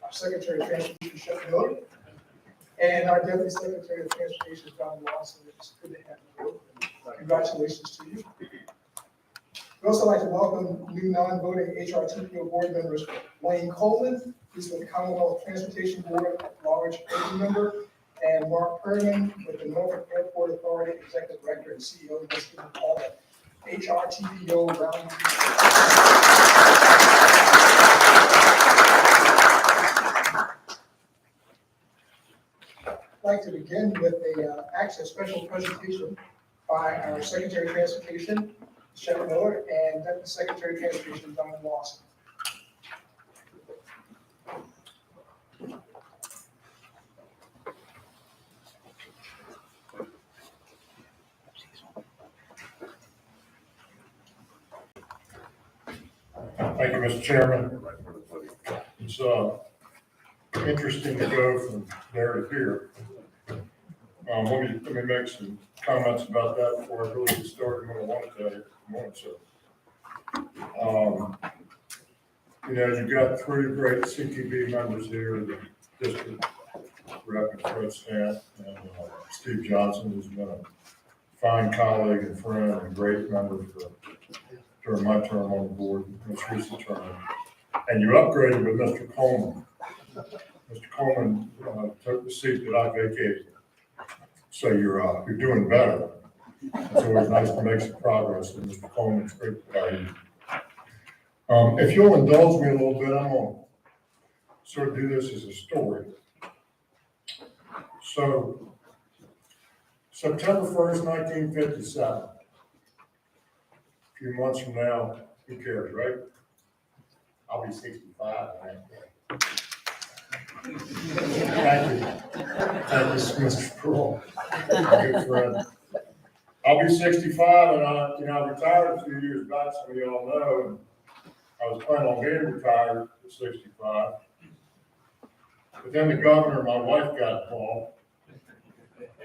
our Secretary of Transportation, Shep Miller, and our Deputy Secretary of Transportation, John Lawson. It's good to have you. Congratulations to you. We'd also like to welcome new non-voting HRTPO board members, Wayne Coleman, who's with the Commonwealth Transportation Board at large member, and Mark Perman with the Norfolk Airport Authority Executive Director and CEO. Let's give them all that HRTPO round. I'd like to begin with a special presentation by our Secretary of Transportation, Shep Miller, and Deputy Secretary of Transportation, Don Lawson. Thank you, Mr. Chairman. It's interesting to go from there to here. Let me make some comments about that before I really get started what I want to tell you. You've got three great CTB members here, the district rep and Fred Stant, and Steve Johnson, who's been a fine colleague and friend and great member during my term on the board, most recent term. And you upgraded with Mr. Coleman. Mr. Coleman took the seat that I vacated. So you're doing better. It's always nice to make some progress, and Mr. Coleman's great value. If you'll indulge me a little bit, I'm going to sort of do this as a story. So, September 1st, 1957. A few months from now, who cares, right? I'll be 65. Thank you. Thank you, Mr. Pearl. Good friend. I'll be 65, and I retired a few years back, some of y'all know, and I was planning on being retired at 65. But then the governor and my wife got involved.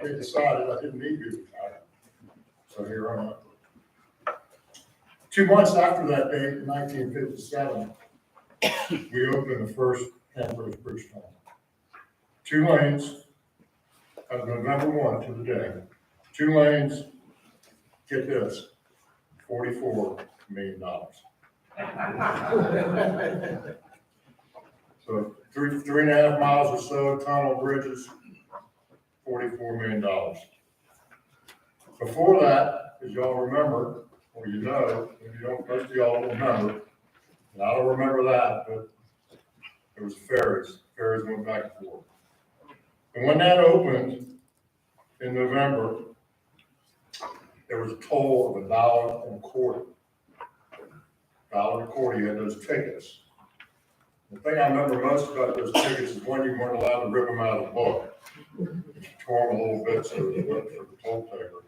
They decided I didn't need to be retired. So here I am. 2 months after that date, in 1957, we opened the first Hampton Bridge tunnel. 2 lanes, of November 1 to the day. 2 lanes, get this, $44 million. So 3.5 miles or so, tunnel bridges, $44 million. Before that, as y'all remember, or you know, if you don't, most of y'all don't remember, and I don't remember that, but there was ferries. Ferries went back and forth. And when that opened in November, there was a toll of $1.25. $1.25, you had those tickets. The thing I remember most about those tickets is one, you weren't allowed to rip them out of the book. You tore them a little bit so it went for the toll taker.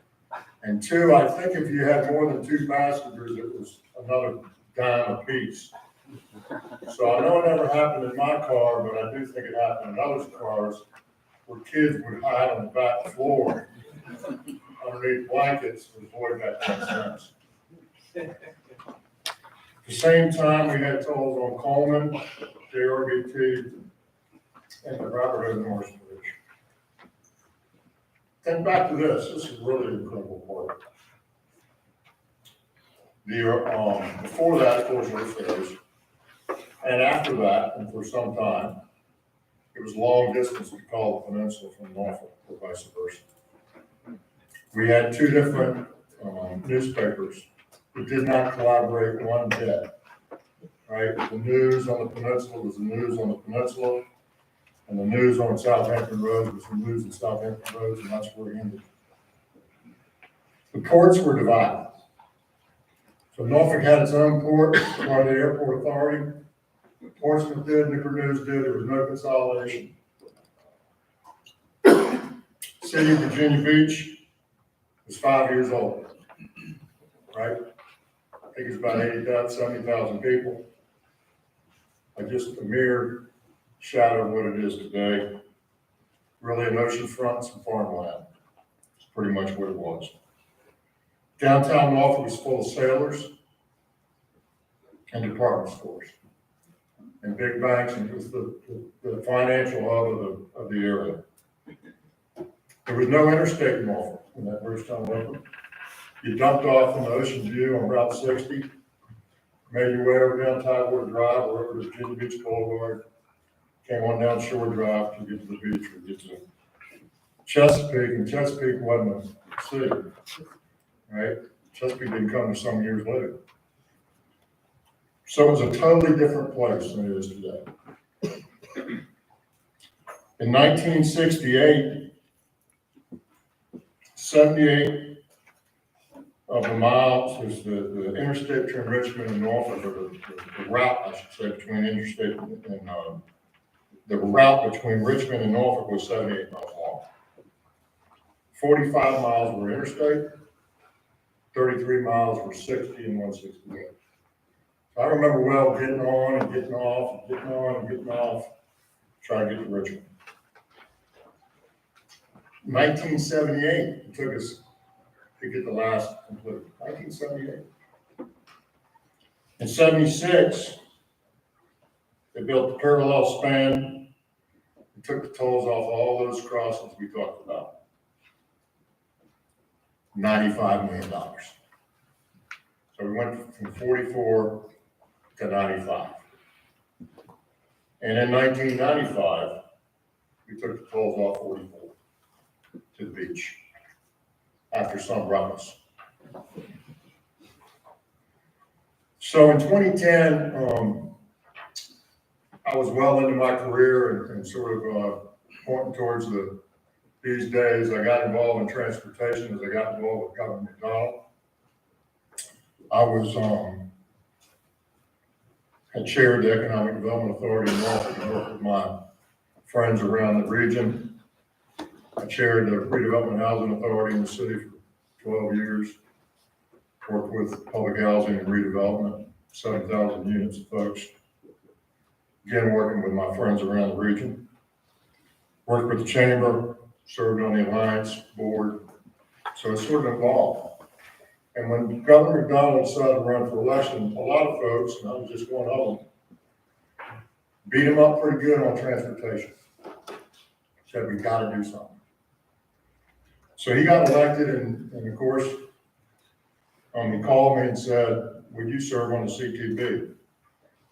And 2, I think if you had more than 2 passengers, it was another dime a piece. So I know it never happened in my car, but I do think it happened in others' cars where kids would hide on the back floor underneath blankets to avoid that nonsense. At the same time, we had tolls on Coleman, JRBT, and the Robert O. Norris Bridge. Then back to this. This is really an incredible part. Before that, of course, were ferries. And after that, and for some time, it was long distance we called the peninsula from Norfolk, or vice versa. We had 2 different newspapers who did not collaborate one bit. Right? The news on the peninsula was the news on the peninsula, and the news on Southampton Roads was the news on Southampton Roads, and that's where it ended. The ports were divided. So Norfolk had its own port, part of the airport authority. Portsmouth did, Newport News did, there was no consolidation. City of Virginia Beach was 5 years old, right? I think it's about 80,000, 70,000 people. Just a mere shadow of what it is today. Really an oceanfront and some farmland. It's pretty much what it was. Downtown Norfolk was full of sailors and department stores and big banks, and it was the financial hub of the area. There was no interstate in Norfolk when that first time opened. You dumped off from Ocean View on Route 60, made your way over down Tidewater Drive, or over to Virginia Beach Boulevard, came on down Shore Drive to get to the beach or get to Chesapeake, and Chesapeake wasn't a city, right? Chesapeake didn't come to some years later. So it was a totally different place than it is today. In 1968, 78 of the miles is the interstate between Richmond and Norfolk, or the route, I should say, between interstate and, the route between Richmond and Norfolk was 78 miles long. 45 miles were interstate, 33 miles were 60 and 168. I remember well getting on and getting off, and getting on and getting off, trying to get to Richmond. 1978, it took us to get the last complete. 1978. In 76, they built the parallel span. They took the tolls off all those crossings we talked about. $95 million. So we went from 44 to 95. And in 1995, we took the tolls off 44 to the beach after some ruckus. So in 2010, I was well into my career and sort of pointing towards these days. I got involved in transportation as I got involved with Governor McDonald. I was had chaired the Economic Development Authority in Norfolk and worked with my friends around the region. I chaired the Redevelopment Housing Authority in the city for 12 years. Worked with public housing and redevelopment, 7,000 units of folks. Again, working with my friends around the region. Worked with the chamber, served on the Alliance board. So it's sort of involved. And when Governor McDonald decided to run for election, a lot of folks, and I was just one of them, beat him up pretty good on transportation. Said, we got to do something. So he got elected, and of course, he called me and said, would you serve on the CTB?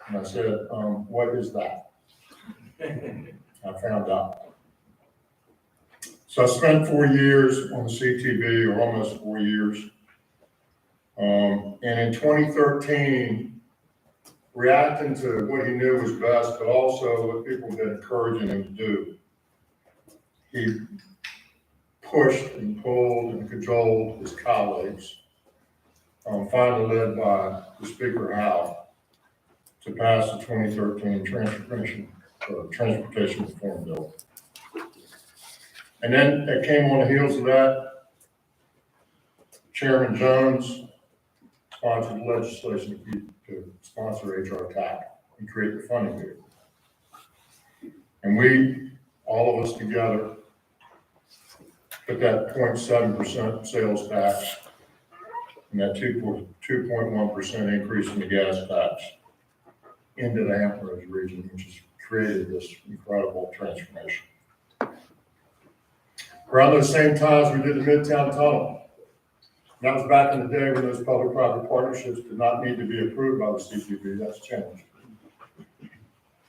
And I said, what is that? I found out. So I spent 4 years on the CTB, or almost 4 years. And in 2013, reacting to what he knew was best, but also what people had been encouraging him to do, he pushed and pulled and cajoled his colleagues, finally led by the Speaker Howe, to pass the 2013 Transportation Reform Bill. And then it came on the heels of that, Chairman Jones sponsored legislation to sponsor HRTPO and create the funding vehicle. And we, all of us together, put that 0.7% sales tax and that 2.1% increase in the gas tax into the Hampton region, which has created this incredible transformation. Around those same times, we did the Midtown Tunnel. And that was back in the day when those public-private partnerships did not need to be approved by the CTB. That's changed.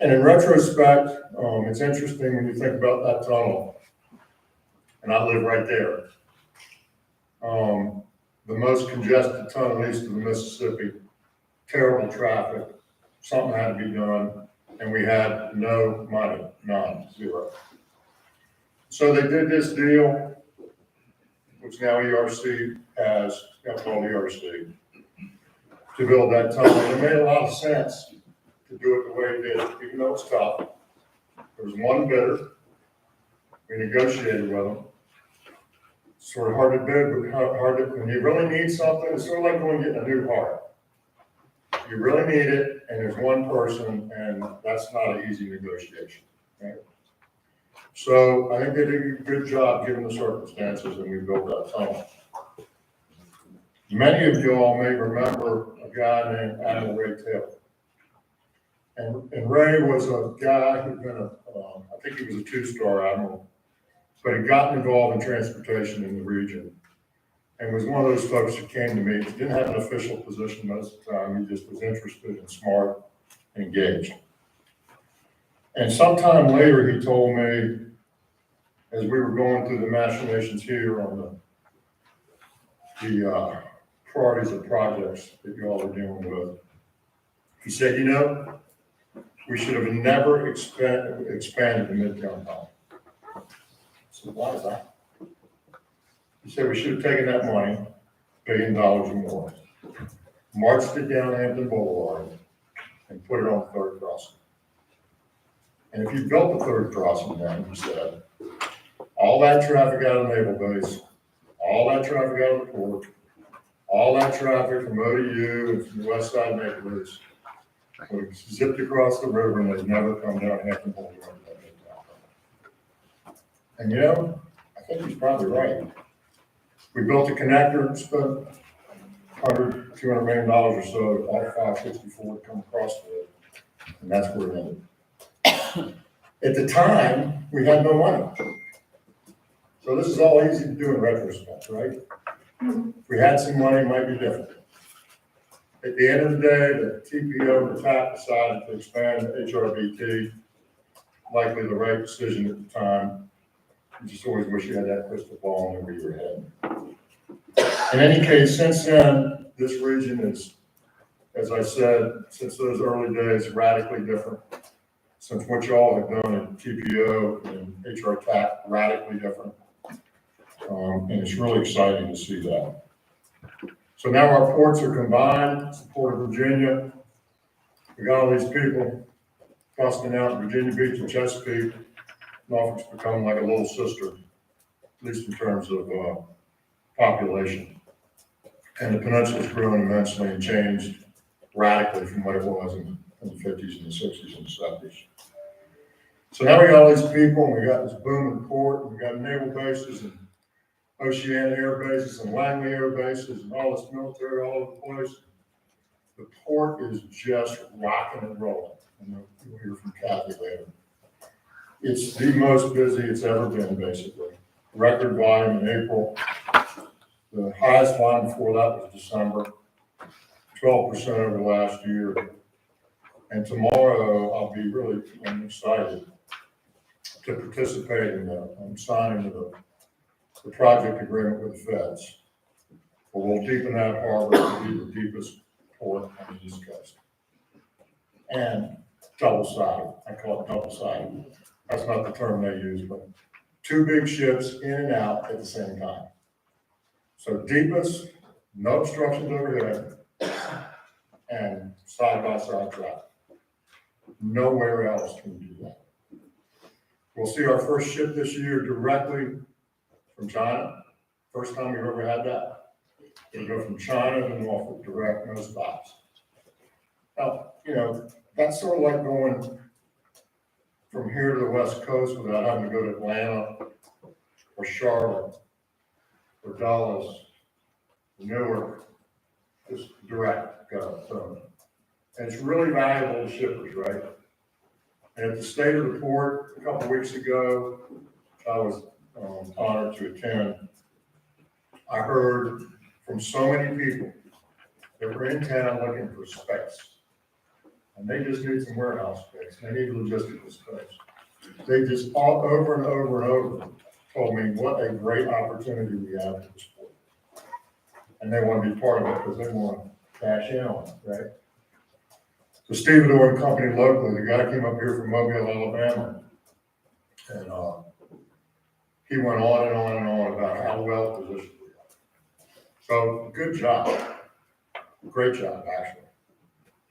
And in retrospect, it's interesting when you think about that tunnel, and I live right there. The most congested tunnel east of the Mississippi, terrible traffic, something had to be done, and we had no money, none, zero. So they did this deal, which now ERC has, now called ERC, to build that tunnel. And it made a lot of sense to do it the way it did, even though it's tough. There was one bidder. We negotiated with them. Sort of hard to bid, but hard to, when you really need something, it's sort of like going and getting a new heart. You really need it, and there's one person, and that's not an easy negotiation. Right? So I think they did a good job given the circumstances, and we built that tunnel. Many of you all may remember a guy named Admiral Ray Taylor. And Ray was a guy who'd been I think he was a 2-star admiral, but had gotten involved in transportation in the region. And was one of those folks who came to me, he didn't have an official position most of the time, he just was interested and smart and engaged. And sometime later, he told me, as we were going through the machinations here on the priorities of projects that you all are dealing with, he said, you know, we should have never expanded the Midtown Tunnel. I said, why is that? He said, we should have taken that money, $1 billion or more, marched it down Hampton Boulevard, and put it on the 3rd crossing. And if you built the 3rd crossing down, he said, all that traffic out of Naval Base, all that traffic out of the port, all that traffic from ODU and from the west side neighborhoods would have zipped across the river and they'd never come down Hampton Boulevard. And you know, I think he's probably right. We built a connector, spent $200 million or so, all 564 to come across the river, and that's where it ended. At the time, we had no money. So this is all easy to do in retrospect, right? If we had some money, it might be different. At the end of the day, the TPO and the TAP decided to expand HRBT, likely the right decision at the time. You just always wish you had that crystal ball and knew where you were heading. In any case, since then, this region is, as I said, since those early days, radically different. Since what y'all have done at TPO and HRTPO, radically different. And it's really exciting to see that. So now our ports are combined, Port of Virginia. We got all these people busting out in Virginia Beach and Chesapeake. Norfolk's become like a little sister, at least in terms of population. And the peninsula's grown immensely and changed radically from what it was in the 50s and the 60s and the 70s. So now we got all these people, and we got this booming port, and we got naval bases and Oceana air bases and Langley air bases and all this military all over the place. The port is just rocking and rolling. And you'll hear from Kathy later. It's the most busy it's ever been, basically. Record volume in April. The highest volume before that was December, 12% over last year. And tomorrow I'll be I'm excited to participate in signing the project agreement with the feds. We'll deepen that harbor to be the deepest port on the East Coast. And double-sided, I call it double-sided. That's not the term they use, but 2 big ships in and out at the same time. So deepest, no obstructions overhead, and side-by-side traffic. Nowhere else can you do that. We'll see our first ship this year directly from China. First time we've ever had that. It'll go from China to Norfolk, direct, no stops. Now, you know, that's sort of like going from here to the West Coast without having to go to Atlanta or Charlotte or Dallas, Newark, just direct go. So, and it's really valuable to shippers, right? And at the state of the port a couple weeks ago, I was honored to attend. I heard from so many people that were in town looking for space. And they just need some warehouse space. They need logistical space. They just all over and over and over told me what a great opportunity we have for this port. And they want to be part of it because they want to cash in on it, right? So Steve and Company locally, the guy came up here from Mobile, Alabama, and he went on and on and on about how well positioned we are. So good job, great job actually.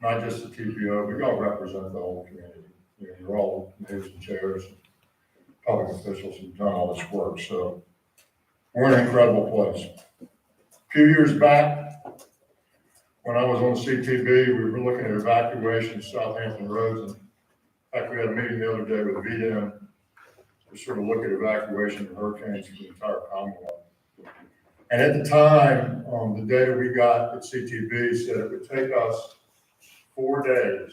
Not just the TPO, but y'all represent the whole community. You know, you're all mayors and chairs, and public officials who've done all this work. So we're in an incredible place. A few years back, when I was on CTB, we were looking at evacuation Southampton roads. And in fact, we had a meeting the other day with VDM to sort of look at evacuation of hurricanes for the entire Commonwealth. And at the time, the data we got at CTB said it would take us 4 days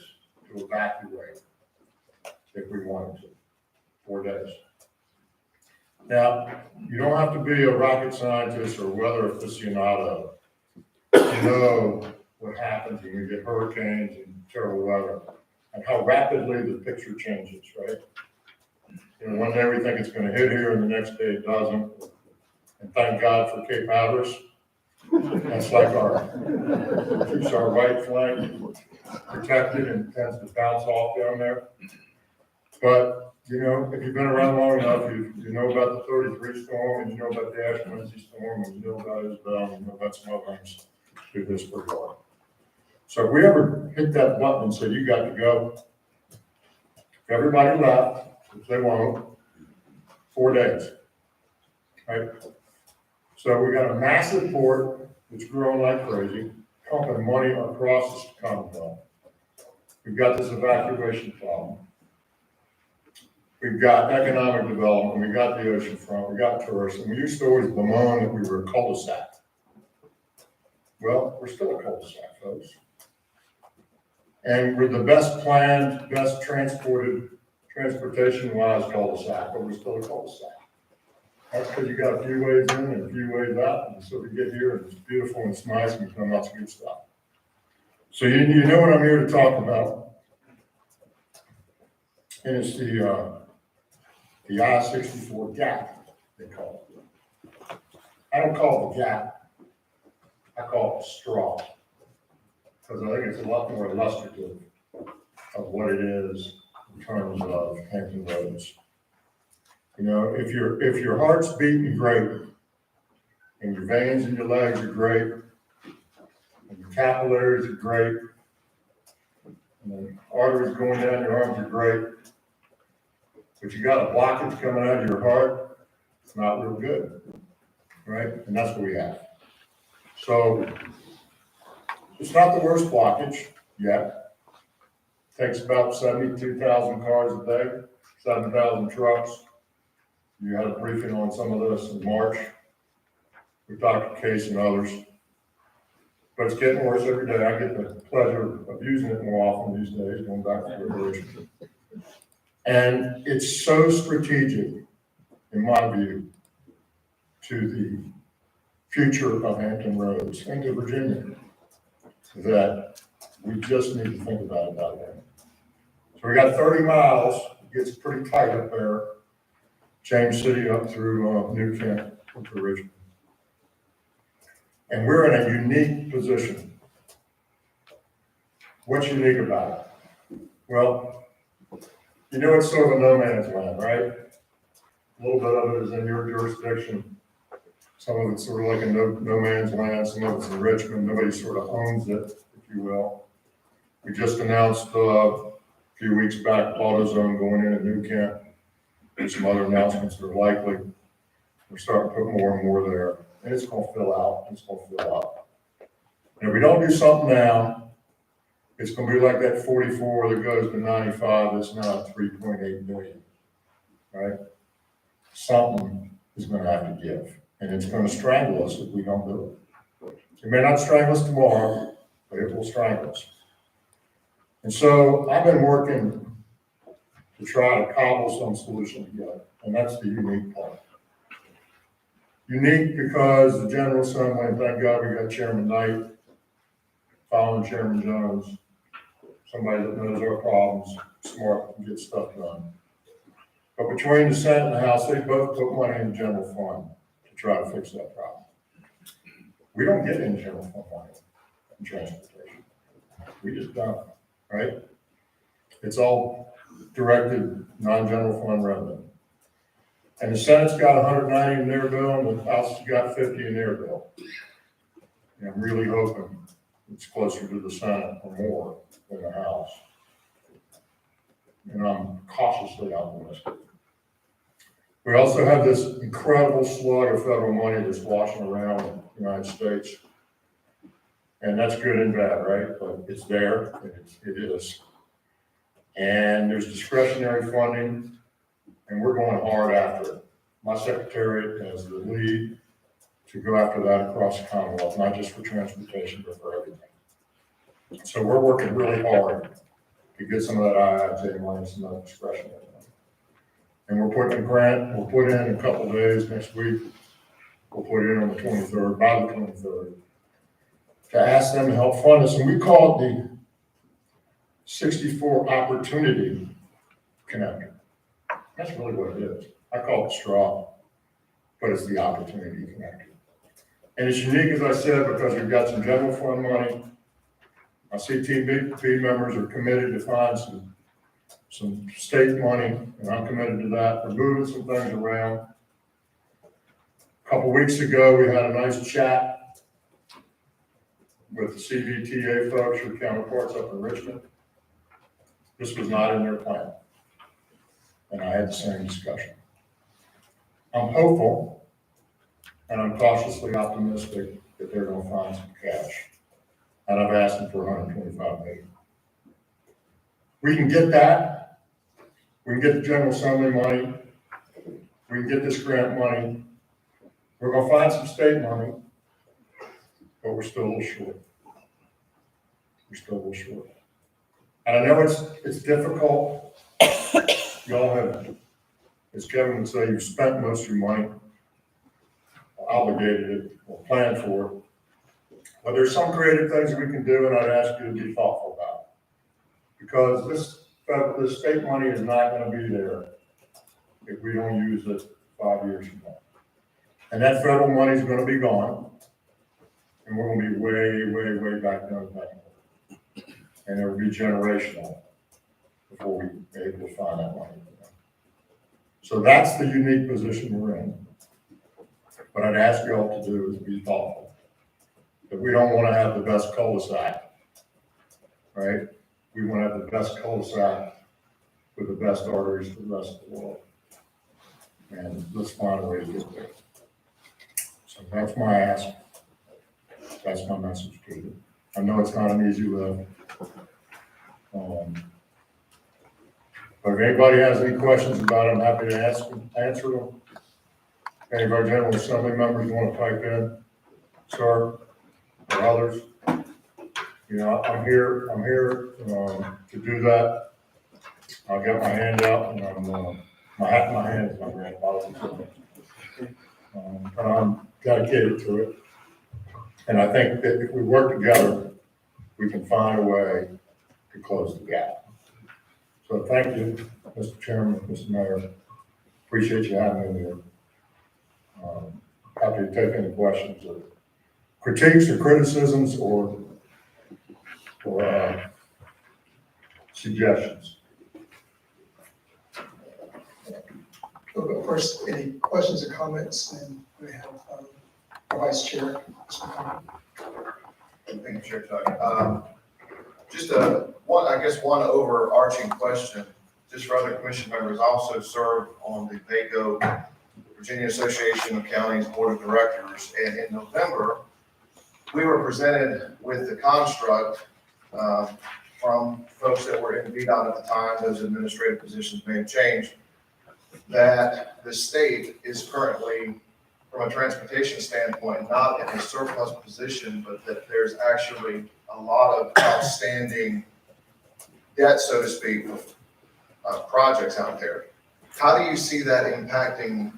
to evacuate if we wanted to, 4 days. Now, you don't have to be a rocket scientist or weather aficionado to know what happens when we get hurricanes and terrible weather and how rapidly the picture changes, right? You know, one day we think it's going to hit here and the next day it doesn't. And thank God for Cape Hatteras. That's like keeps our right flank protected and tends to bounce off down there. But, you know, if you've been around long enough, you know about the 33 storm, and you know about the Ash Wednesday storm, and you know about Isabel, and you know about some other things through this pretty hard. So if we ever hit that button and said, you got to go, if everybody left, which they won't, 4 days, right? So we got a massive port that's growing like crazy, pumping money across the Commonwealth. We've got this evacuation problem. We've got economic development, we got the ocean front, we got tourists, and we used to always bemoan that we were a cul-de-sac. Well, we're still a cul-de-sac, folks. And we're the best planned, best transportation-wise cul-de-sac, but we're still a cul-de-sac. That's because you got a few ways in and a few ways out, and so we get here, and it's beautiful, and it's nice, and we come out some good stuff. So you know what I'm here to talk about. And it's the I-64 gap, they call it. I don't call it the gap, I call it the straw. Because I think it's a lot more illustrative of what it is in terms of Hampton roads. You know, if your heart's beating great, and your veins in your legs are great, and your capillaries are great, and the arteries going down your arms are great, but you got a blockage coming out of your heart, it's not real good, right? And that's what we have. So it's not the worst blockage yet. Takes about 72,000 cars a day, 7,000 trucks. You had a briefing on some of this in March. We talked to Case and others. But it's getting worse every day. I get the pleasure of using it more often these days, going back to the original. And it's so strategic, in my view, to the future of Hampton roads and to Virginia, that we just need to think about it that way. So we got 30 miles, it gets pretty tight up there, James City up through New Kent, up to Richmond. And we're in a unique position. What's unique about it? Well, you know, it's sort of a no man's land, right? A little bit of it is in your jurisdiction. Some of it's sort of like a no man's land, some of it's in Richmond, nobody sort of owns it, if you will. We just announced a few weeks back, AutoZone going in at New Kent. There's some other announcements that are likely. We're starting to put more and more there, and it's gonna fill out, it's gonna fill out. And if we don't do something now, it's gonna be like that 44 that goes to 95, that's now 3.8 million, right? Something is gonna have to give. And it's going to strangle us if we don't do it. It may not strangle us tomorrow, but it will strangle us. And so I've been working to try to cobble some solution together, and that's the unique part. Unique because the General Assembly, and thank God we got Chairman Knight following Chairman Jones, somebody that knows our problems, smart, and get stuff done. But between the Senate and the House, they both put money in the general fund to try to fix that problem. We don't get any general fund money in transportation. We just don't, right? It's all directed non-general fund revenue. And the Senate's got 190 in their bill, and the House has got 50 in their bill. And I'm really hoping it's closer to the Senate or more than the House. And I'm cautiously optimistic. We also have this incredible slug of federal money that's washing around in the United States. And that's good and bad, right? But it's there, and it is. And there's discretionary funding, and we're going hard after it. My secretariat has the lead to go after that across the Commonwealth, not just for transportation, but for everything. So we're working really hard to get some of that IIJ money, some of that discretionary money. And we're putting a grant, we'll put in a couple of days next week. We'll put it in on the 23rd, by the 23rd, to ask them to help fund us. And we call it the 64 Opportunity Connector. That's really what it is. I call it straw, but it's the Opportunity Connector. And it's unique, as I said, because we've got some general fund money. Our CTB members are committed to find some state money, and I'm committed to that. We're moving some things around. A couple weeks ago, we had a nice chat with the CVTA folks, your counterparts up in Richmond. This was not in their plan. And I had the same discussion. I'm hopeful, and I'm cautiously optimistic that they're going to find some cash. And I've asked them for $125 million. We can get that. We can get the General Assembly money. We can get this grant money. We're going to find some state money, but we're still a little short. We're still a little short. And I know it's difficult. Y'all have, as Kevin would say, you've spent most of your money, obligated it, or planned for it. But there's some creative things we can do, and I'd ask you to be thoughtful about it. Because this state money is not going to be there if we don't use it 5 years from now. And that federal money is going to be gone, and we're going to be way back down. And there will be generational before we're able to find that money. So that's the unique position we're in. What I'd ask you all to do is be thoughtful. That we don't want to have the best cul-de-sac, right? We want to have the best cul-de-sac with the best arteries for the rest of the world. And let's find a way to get there. So that's my ask. That's my message to you. I know it's not an easy lift. But if anybody has any questions about it, I'm happy to answer them. If any of our General Assembly members want to pipe in, sir, or others, you know, I'm here to do that. I'll get my hand out, and my hand is my grandfather's. And I'm dedicated to it. And I think that if we work together, we can find a way to close the gap. So thank you, Mr. Chairman, Mr. Mayor. Appreciate you having me here. Happy to take any questions or critiques or criticisms or suggestions. Of course, any questions or comments, and we have our Vice Chair. Thank you, Chair Tuck. Just one overarching question, just for other commission members. I also serve on the VACO, Virginia Association of Counties Board of Directors, and in November, we were presented with the construct from folks that were in VDOT at the time. Those administrative positions may have changed, that the state is currently, from a transportation standpoint, not in a surplus position, but that there's actually a lot of outstanding debt, so to speak, of projects out there. How do you see that impacting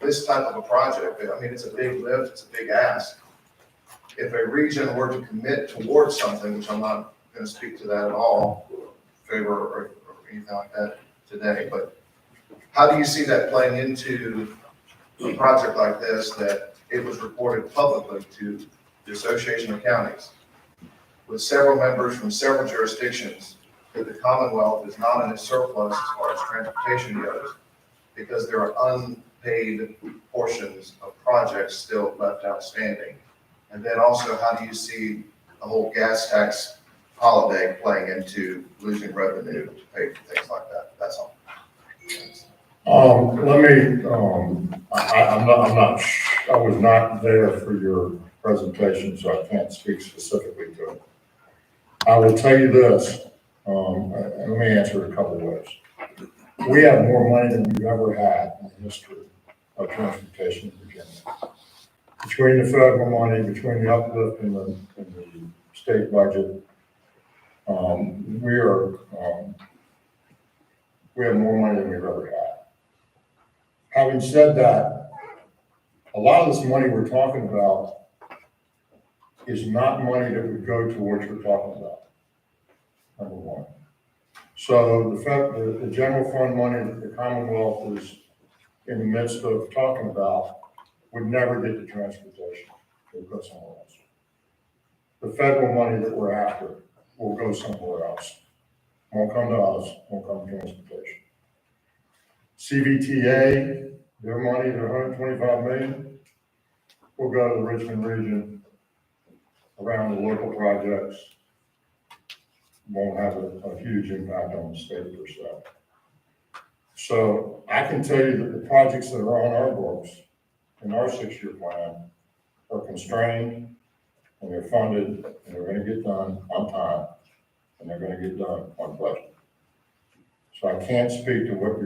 this type of a project? I mean, it's a big lift, it's a big ask. If a region were to commit towards something, which I'm not going to speak to that at all, favor or anything like that today, but how do you see that playing into a project like this, that it was reported publicly to the Association of Counties with several members from several jurisdictions that the Commonwealth is not in a surplus as far as transportation goes, because there are unpaid portions of projects still left outstanding? And then also, how do you see the whole gas tax holiday playing into losing revenue to pay for things like that? That's all. I was not there for your presentation, so I can't speak specifically to it. I will tell you this, and let me answer it a couple of ways. We have more money than we've ever had in the history of transportation in Virginia. Between the federal money, between the uplift in the state budget, We have more money than we've ever had. Having said that, a lot of this money we're talking about is not money that would go to what you're talking about, number one. So the general fund money that the Commonwealth is in the midst of talking about would never get to transportation. It would go somewhere else. The federal money that we're after will go somewhere else. Won't come to us, won't come to transportation. CVTA, their money, their 125 million, will go to the Richmond region around the local projects. Won't have a huge impact on the state per se. So I can tell you that the projects that are on our books in our 6-year plan are constrained, and they're funded, and they're gonna get done on time, and they're gonna get done on budget. So I can't speak to what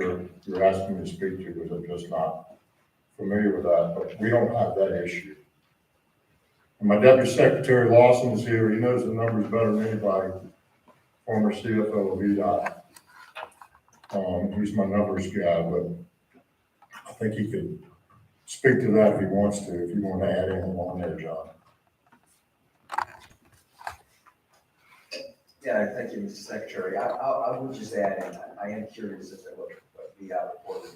you're asking me to speak to, because I'm just not familiar with that, but we don't have that issue. And my Deputy Secretary Lawson is here. He knows the numbers better than anybody, former CFO of VDOT. He's my numbers guy, but I think he could speak to that if he wants to, if you want to add anything on there, John. Yeah, thank you, Mr. Secretary. I would just add, and I am curious as to what VDOT reported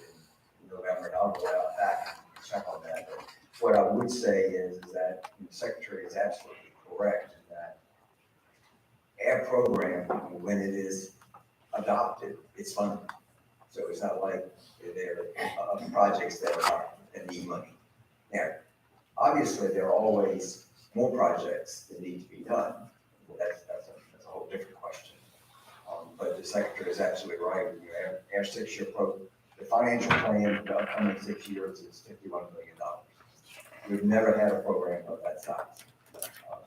in November, and I'll go out back and check on that. But what I would say is that the Secretary is absolutely correct in that our program, when it is adopted, it's funded. So it's not like there are projects that need money. Now, obviously, there are always more projects that need to be done. That's a whole different question. But the Secretary is absolutely right. Our 6-year program, the financial plan for the upcoming 6 years is $51 million. We've never had a program of that size.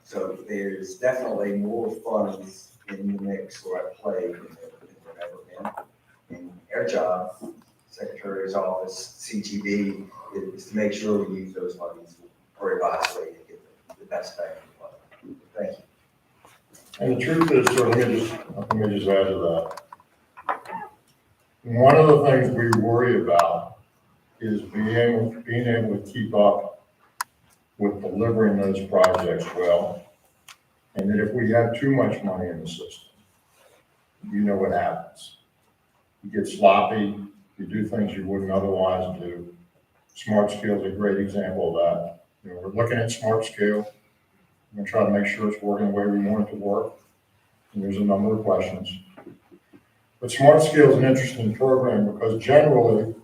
So there's definitely more funds in the mix or at play than there ever been. And our job, Secretary's office, CTB, is to make sure we use those funds very wisely and get the best bang for the buck. Thank you. And the truth is, sir, let me just add to that. One of the things we worry about is being able to keep up with delivering those projects well. And that if we have too much money in the system, you know what happens. You get sloppy, you do things you wouldn't otherwise do. Smart Scale is a great example of that. You know, we're looking at Smart Scale. I'm gonna try to make sure it's working the way we want it to work. And there's a number of questions. But Smart Scale is an interesting program because generally,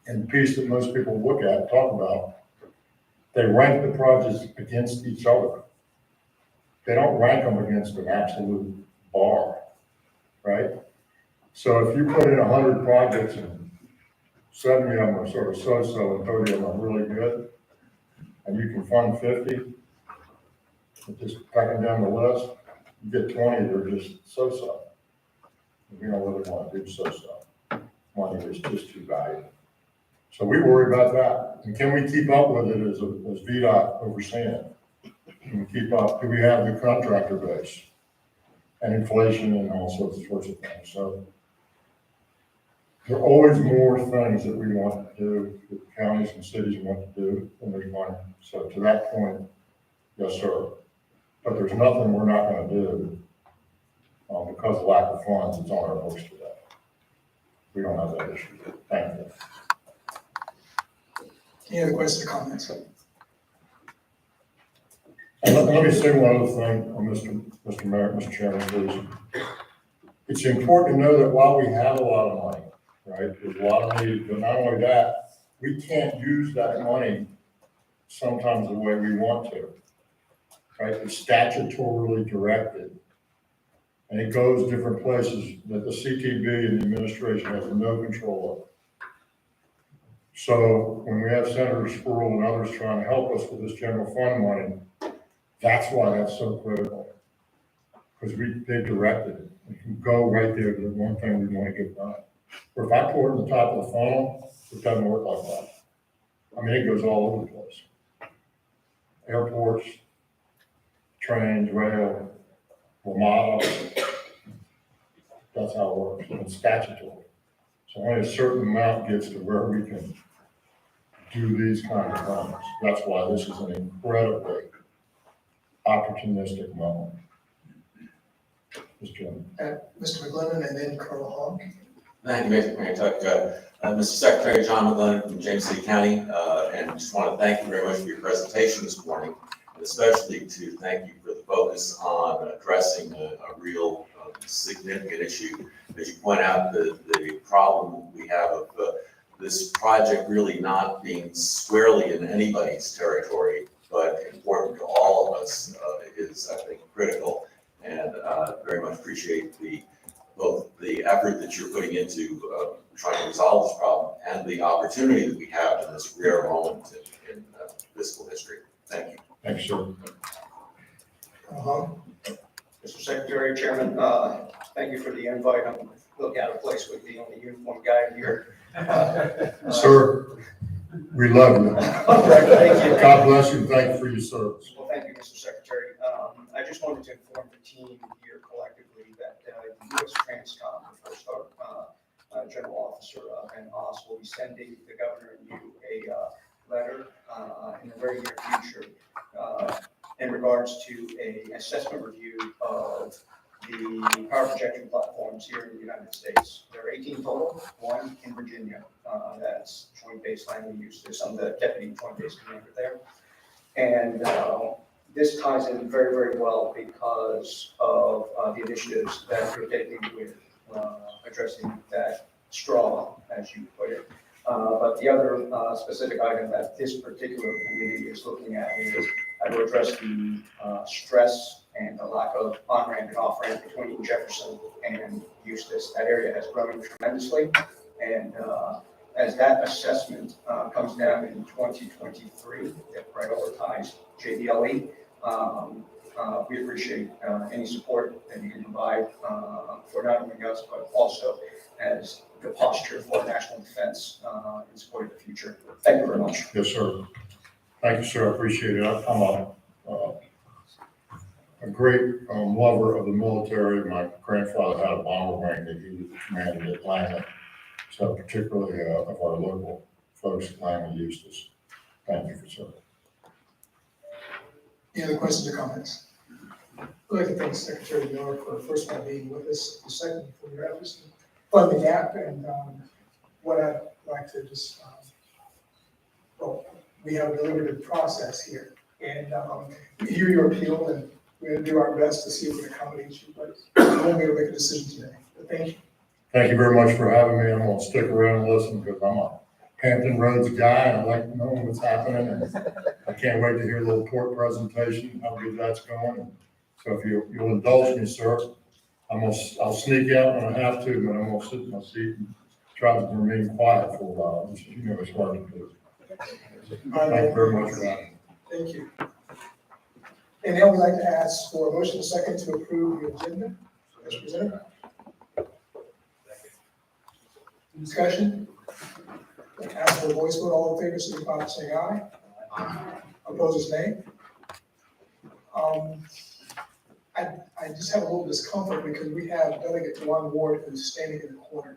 in the piece that most people look at and talk about, they rank the projects against each other. They don't rank them against an absolute bar, right? So if you put in 100 projects and 70 of them are sort of so-so and 30 of them are really good, and you can fund 50, just packing down the list, you get 20 that are just so-so. You don't really want to do so-so. Money is just too valuable. So we worry about that. And can we keep up with it as VDOT overseeing it? Can we keep up? Do we have the contractor base and inflation and all sorts of things? So there are always more things that we want to do, that counties and cities want to do, and there's money. So to that point, yes, sir. But there's nothing we're not going to do because of lack of funds. It's on our books today. We don't have that issue. Thank you. Any other questions or comments? And let me say one other thing, Mr. Mayor, Mr. Chairman, please. It's important to know that while we have a lot of money, right, there's a lot of need, but not only that, we can't use that money sometimes the way we want to, right? It's statutorily directed, and it goes different places that the CTB and the administration has no control over. So when we have Senator Squirrel and others trying to help us with this general fund money, that's why that's so critical. Because they directed it. We can go right there to the one thing we want to get done. Or if I pour it in the top of the funnel, it doesn't work like that. I mean, it goes all over the place. Airports, trains, rail, Well, my office, that's how it works, and it's statutory. So only a certain amount gets to where we can do these kinds of things. That's why this is an incredibly opportunistic moment. Mr. Chairman. Mr. McGlinnan and then Colonel Hawk. Thank you, Mayor Tuck. Mr. Secretary, John McGlinnan from James City County, and just want to thank you very much for your presentation this morning, and especially to thank you for the focus on addressing a real significant issue. As you point out, the problem we have of this project really not being squarely in anybody's territory, but important to all of us, is, I think, critical. And very much appreciate both the effort that you're putting into trying to resolve this problem and the opportunity that we have in this rare moment in fiscal history. Thank you. Thanks, sir. Mr. Secretary, Chairman, thank you for the invite. I'm looking out of place with the only uniform guy here. Sir, we love you. Thank you. God bless you and thank you for your service. Well, thank you, Mr. Secretary. I just wanted to inform the team here collectively that the U.S. Transcom, the first General Officer and Haas, will be sending the governor and you a letter in the very near future in regards to an assessment review of the power projection platforms here in the United States. There are 18 total, one in Virginia. That's Joint Base Land Use. There's some of the deputy Joint Base Commander there. And this ties in very, very well because of the initiatives that you're taking with addressing that straw, as you put it. But the other specific item that this particular committee is looking at is I will address the stress and the lack of on-ramp and off-ramp between Jefferson and Eustis. That area has grown tremendously. And as that assessment comes down in 2023, that prioritized JDLE, we appreciate any support that you can provide for not only us, but also as the posture for national defense in support of the future. Thank you very much. Yes, sir. Thank you, sir. I appreciate it. I'm a great lover of the military. My grandfather had a bomber wing that he commanded at Atlanta. So particularly of our local folks at Atlanta Eustis. Thank you for serving. Any other questions or comments? I'd like to thank Secretary Miller for first of all being with us, the second for your efforts to fund the gap, and what I'd like to just, we have a deliberative process here, and we hear your appeal, and we're going to do our best to see if we can accommodate you, but we won't be able to make a decision today. But thank you. Thank you very much for having me. I'm going to stick around and listen because I'm a Hampton Roads guy and I like to know what's happening. And I can't wait to hear a little court presentation, how good that's going. And so if you'll indulge me, sir, I'll sneak out when I have to, but I'm going to sit in my seat and try to remain quiet for a while, which you know is hard to do. Thank you very much for that. Thank you. And now we'd like to ask for a motion second to approve the agenda as presented. Discussion? Ask for a voice vote. All in favor, signify by saying aye. Opposers, nay. I just have a little discomfort because we have Delegate Juan Ward who's standing in the corner.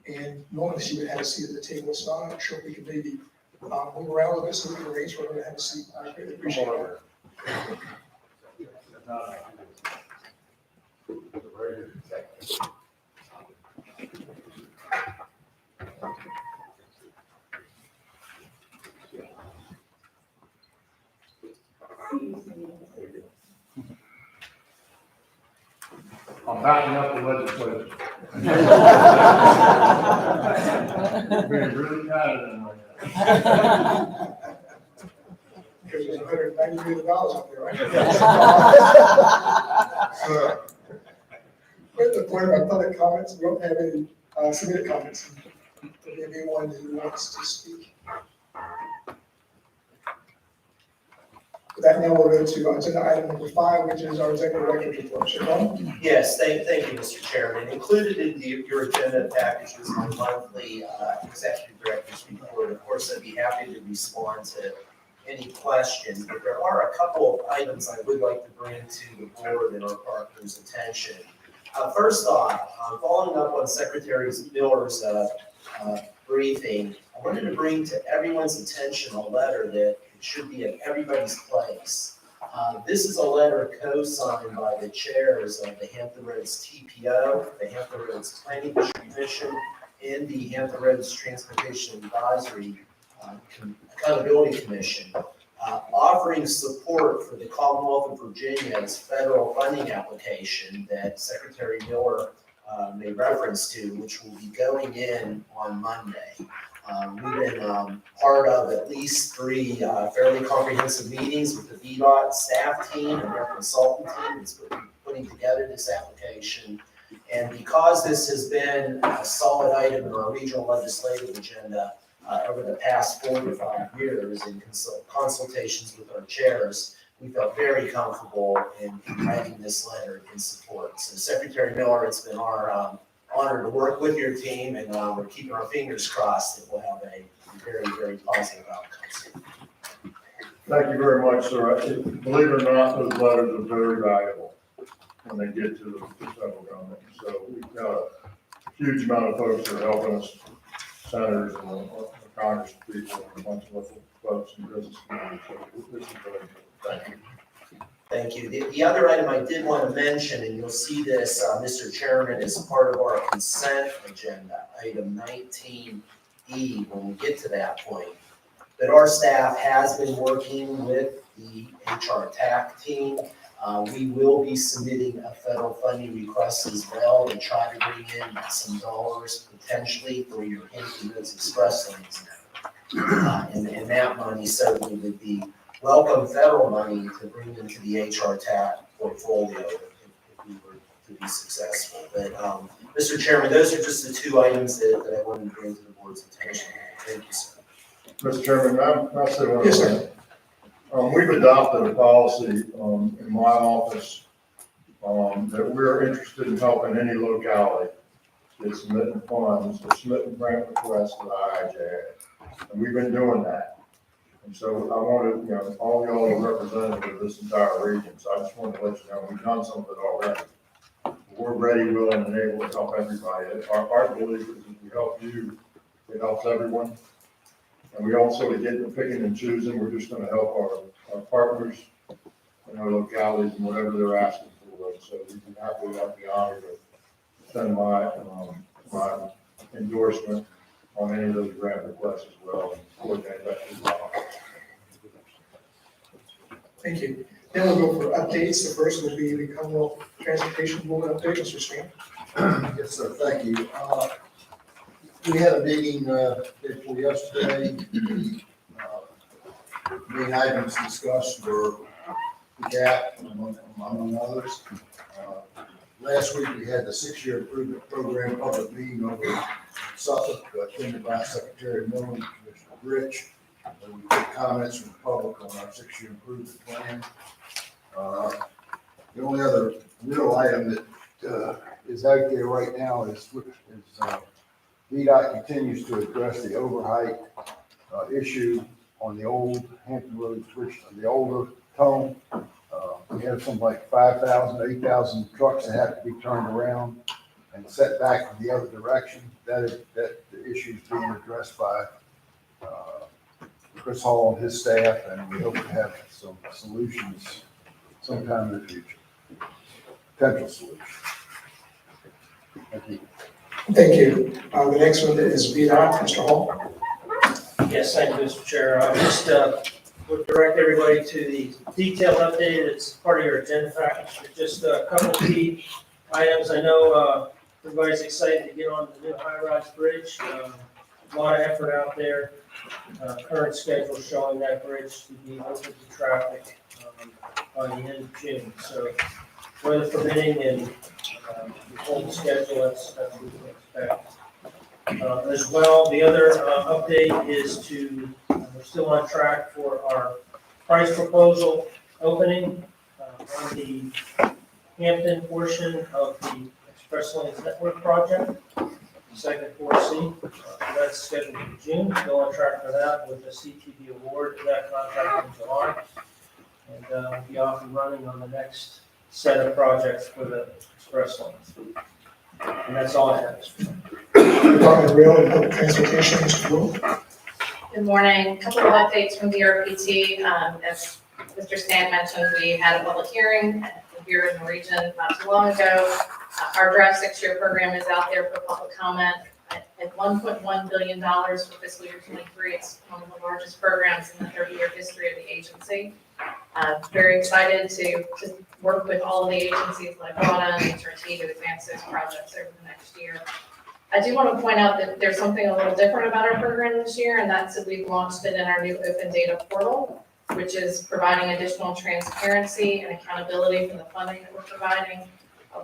And normally she would have a seat at the table, so I'm not sure if we could maybe move around a little bit so we can arrange for her to have a seat. I really appreciate it. I'm backing up the legislature. Being really tired right now. Because there's $190 million up there, right? With the point of my public comments, we don't have any submitted comments. If anyone who wants to speak. With that, now we'll go to agenda item number 5, which is our executive director's report. Siobhan? Yes, thank you, Mr. Chairman. Included in your agenda package is my monthly executive director's report. Of course, I'd be happy to respond to any questions, but there are a couple of items I would like to bring to the board and our partners' attention. First off, following up on Secretary Miller's briefing, I wanted to bring to everyone's attention a letter that should be at everybody's place. This is a letter co-signed by the chairs of the Hampton Roads TPO, the Hampton Roads Planning Commission, and the Hampton Roads Transportation Advisory Accountability Commission, offering support for the Commonwealth of Virginia's federal funding application that Secretary Miller made reference to, which will be going in on Monday. We've been part of at least 3 fairly comprehensive meetings with the VDOT staff team and their consultant team that's putting together this application. And because this has been a solid item in our regional legislative agenda over the past 4 to 5 years in consultations with our chairs, we felt very comfortable in writing this letter in support. So Secretary Miller, it's been our honor to work with your team, and we're keeping our fingers crossed that we'll have a very, very positive outcome. Thank you very much, sir. Believe it or not, those letters are very valuable when they get to the federal government. So we've got a huge amount of folks that are helping us, senators and Congress people, and a bunch of local folks and business community. So this is really good. Thank you. Thank you. The other item I did want to mention, and you'll see this, Mr. Chairman, as part of our consent agenda, item 19E, when we get to that point, that our staff has been working with the HR TAC team. We will be submitting a federal funding request as well to try to bring in some dollars potentially for your Hampton Roads Express lanes. And that money certainly would be welcome federal money to bring into the HR TAC portfolio if we were to be successful. But Mr. Chairman, those are just the 2 items that I wanted to bring to the board's attention. Thank you, sir. Mr. Chairman, may I say one Yes, thing? sir. We've adopted a policy in my office that we're interested in helping any locality get submitting funds or submitting grant requests to the IIJA. And we've been doing that. And so I wanted, all y'all are representative of this entire region, so I just wanted to let you know, we've done some of it already. We're ready, willing, and able to help everybody. Our belief is if we help you, it helps everyone. And we don't sort of get into picking and choosing, we're just gonna help our partners and our localities and whatever they're asking for. So we'd be happy to have the honor to send my endorsement on any of those grant requests as well, and coordinate that as well. Thank you. Then we'll go for updates. The first will be the Commonwealth Transportation Board update, Mr. Strand. Yes, sir, thank you. We had a meeting, before yesterday. Main items discussed were the gap, among others. Last week, we had the 6-year improvement program public meeting over in Suffolk, attended by Secretary Miller and Commissioner Rich. We took comments from the public on our 6-year improvement plan. The only other real item that is out there right now is VDOT continues to address the overheight issue on the old Hampton Roads, which the older tone. We have something like 5,000, 8,000 trucks that have to be turned around and set back in the other direction. That the issue is being addressed by Chris Hall and his staff, and we hope to have some solutions sometime in the future. Potential solutions. Thank you. Thank you. The next one is VDOT, Mr. Hall. Yes, thank you, Mr. Chair. I just would direct everybody to the detailed update. It's part of your agenda package. Just a couple of key items. I know everybody's excited to get on the new high-rise bridge. A lot of effort out there. Current schedule showing that bridge to be open to traffic by the end of June. So weather permitting and before the schedule, that's what we can expect. As well, the other update is we're still on track for our price proposal opening on the Hampton portion of the Express Lanes Network project. second 4C. That's scheduled in June, still on track for that with the CTP award of that contract in July. And we'll be off and running on the next set of projects for the express lanes. And that's all I have. Department of Rail and Public Transportation, Mr. Wu. Good morning. A couple of updates from DRPT. As Mr. Stan mentioned, we had a public hearing here in the region not too long ago. Our draft 6-year program is out there for public comment at $1.1 billion for fiscal year 23. It's one of the largest programs in the 30-year history of the agency. Very excited to work with all of the agencies like WADA and HRT to advance those projects over the next year. I do want to point out that there's something a little different about our program this year, and that's that we've launched it in our new open data portal, which is providing additional transparency and accountability for the funding that we're providing.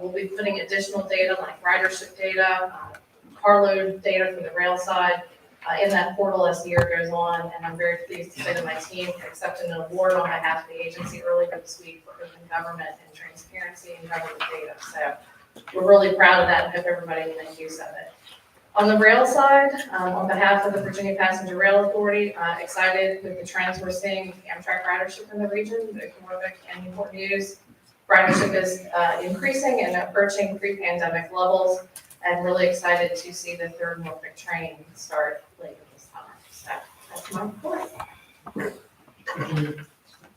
We'll be putting additional data like ridership data, carload data from the rail side in that portal as the year goes on. And I'm very pleased to say that my team accepted an award on behalf of the agency earlier this week for open government and transparency and government data. So we're really proud of that and hope everybody will make use of it. On the rail side, on behalf of the Virginia Passenger Rail Authority, excited with the trends we're seeing with Amtrak ridership in the region, both Norfolk and Newport News. Ridership is increasing and approaching pre-pandemic levels, and really excited to see the third Norfolk train start later this summer. So that's my report.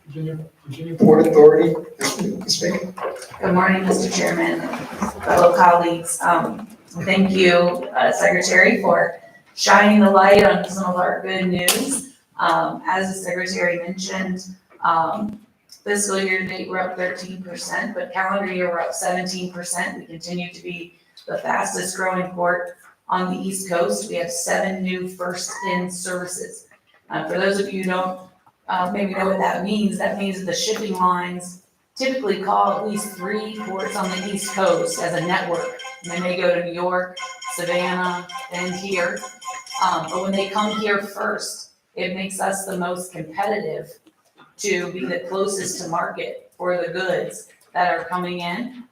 Virginia Port Authority, Ms. Speaker. Good morning, Mr. Chairman, fellow colleagues. Thank you, Secretary, for shining the light on some of our good news. As the Secretary mentioned, fiscal year to date, we're up 13%, but calendar year, we're up 17%. We continue to be the fastest growing port on the East Coast. We have 7 new first-in services. For those of you who don't maybe know what that means that the shipping lines typically call at least 3 ports on the East Coast as a network. And they may go to New York, Savannah, and here. But when they come here first, it makes us the most competitive to be the closest to market for the goods that are coming in.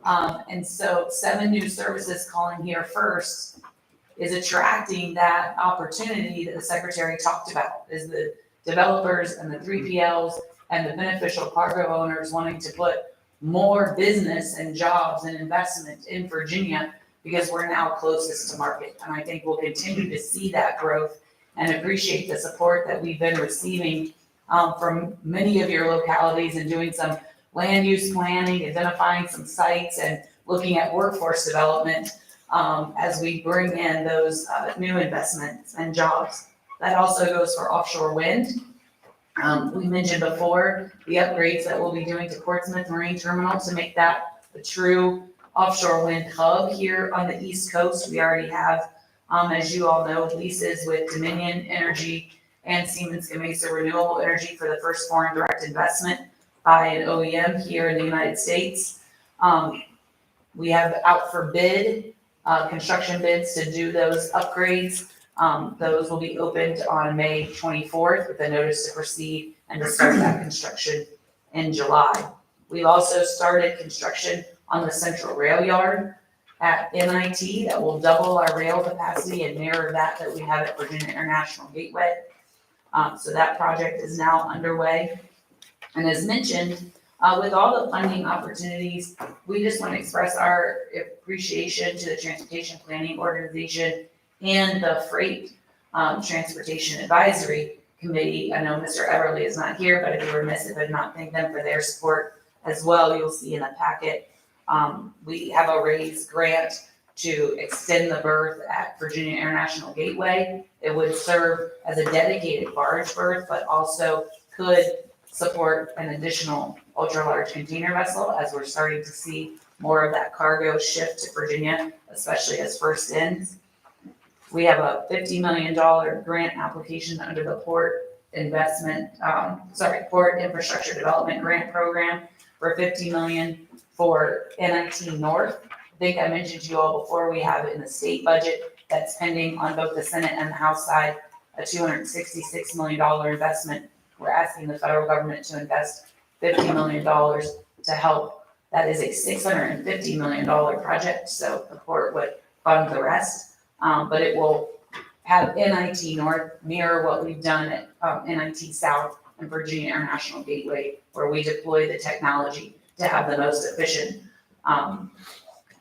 And so 7 new services calling here first is attracting that opportunity that the Secretary talked about, is the developers and the 3PLs and the beneficial cargo owners wanting to put more business and jobs and investment in Virginia because we're now closest to market. And I think we'll continue to see that growth and appreciate the support that we've been receiving from many of your localities and doing some land use planning, identifying some sites, and looking at workforce development as we bring in those new investments and jobs. That also goes for offshore wind. We mentioned before the upgrades that we'll be doing to Portsmouth Marine Terminal to make that a true offshore wind hub here on the East Coast. We already have, as you all know, leases with Dominion Energy and Siemens Gamesa Renewable Energy for the first foreign direct investment by an OEM here in the United States. We have out for bid, construction bids to do those upgrades. Those will be opened on May 24th with a notice to proceed and to start that construction in July. We've also started construction on the Central Rail Yard at NIT that will double our rail capacity and mirror that we have at Virginia International Gateway. So that project is now underway. And as mentioned, with all the funding opportunities, we just want to express our appreciation to the Transportation Planning Organization and the Freight Transportation Advisory Committee. I know Mr. Everly is not here, but I'd be remiss if I did not thank them for their support as well. You'll see in the packet, we have a raised grant to extend the berth at Virginia International Gateway. It would serve as a dedicated barge berth, but also could support an additional ultra-large container vessel as we're starting to see more of that cargo shift to Virginia, especially as first ins. We have a $50 million grant application under the Port Infrastructure Development Grant Program for $50 million for NIT North. I think I mentioned to you all before, we have it in the state budget that's pending on both the Senate and the House side, a $266 million investment. We're asking the federal government to invest $50 million to help. That is a $650 million project, so the port would fund the rest. But it will have NIT North mirror what we've done at NIT South and Virginia International Gateway, where we deploy the technology to have the most efficient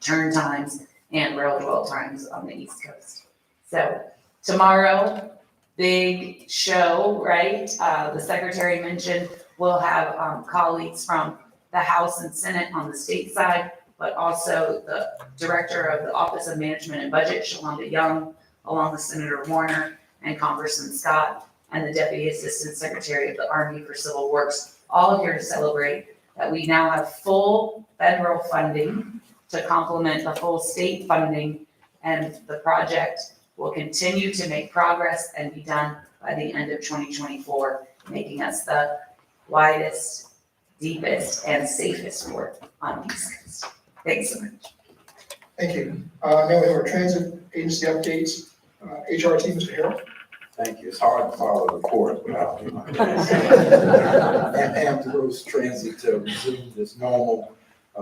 turn times and rail dwell times on the East Coast. So tomorrow, big show, right? The secretary mentioned we'll have colleagues from the House and Senate on the state side, but also the Director of the Office of Management and Budget, Shalonda Young, along with Senator Warner and Congressman Scott, and the Deputy Assistant Secretary of the Army for Civil Works, all here to celebrate that we now have full federal funding to complement the full state funding, and the project will continue to make progress and be done by the end of 2024, making us the widest, deepest, and safest port on the East Coast. Thanks so much. Thank you. Now we have our transit agency updates. HRT, Mr. Harrell. Thank you. It's hard to follow the course without, Hampton Roads Transit resumed its normal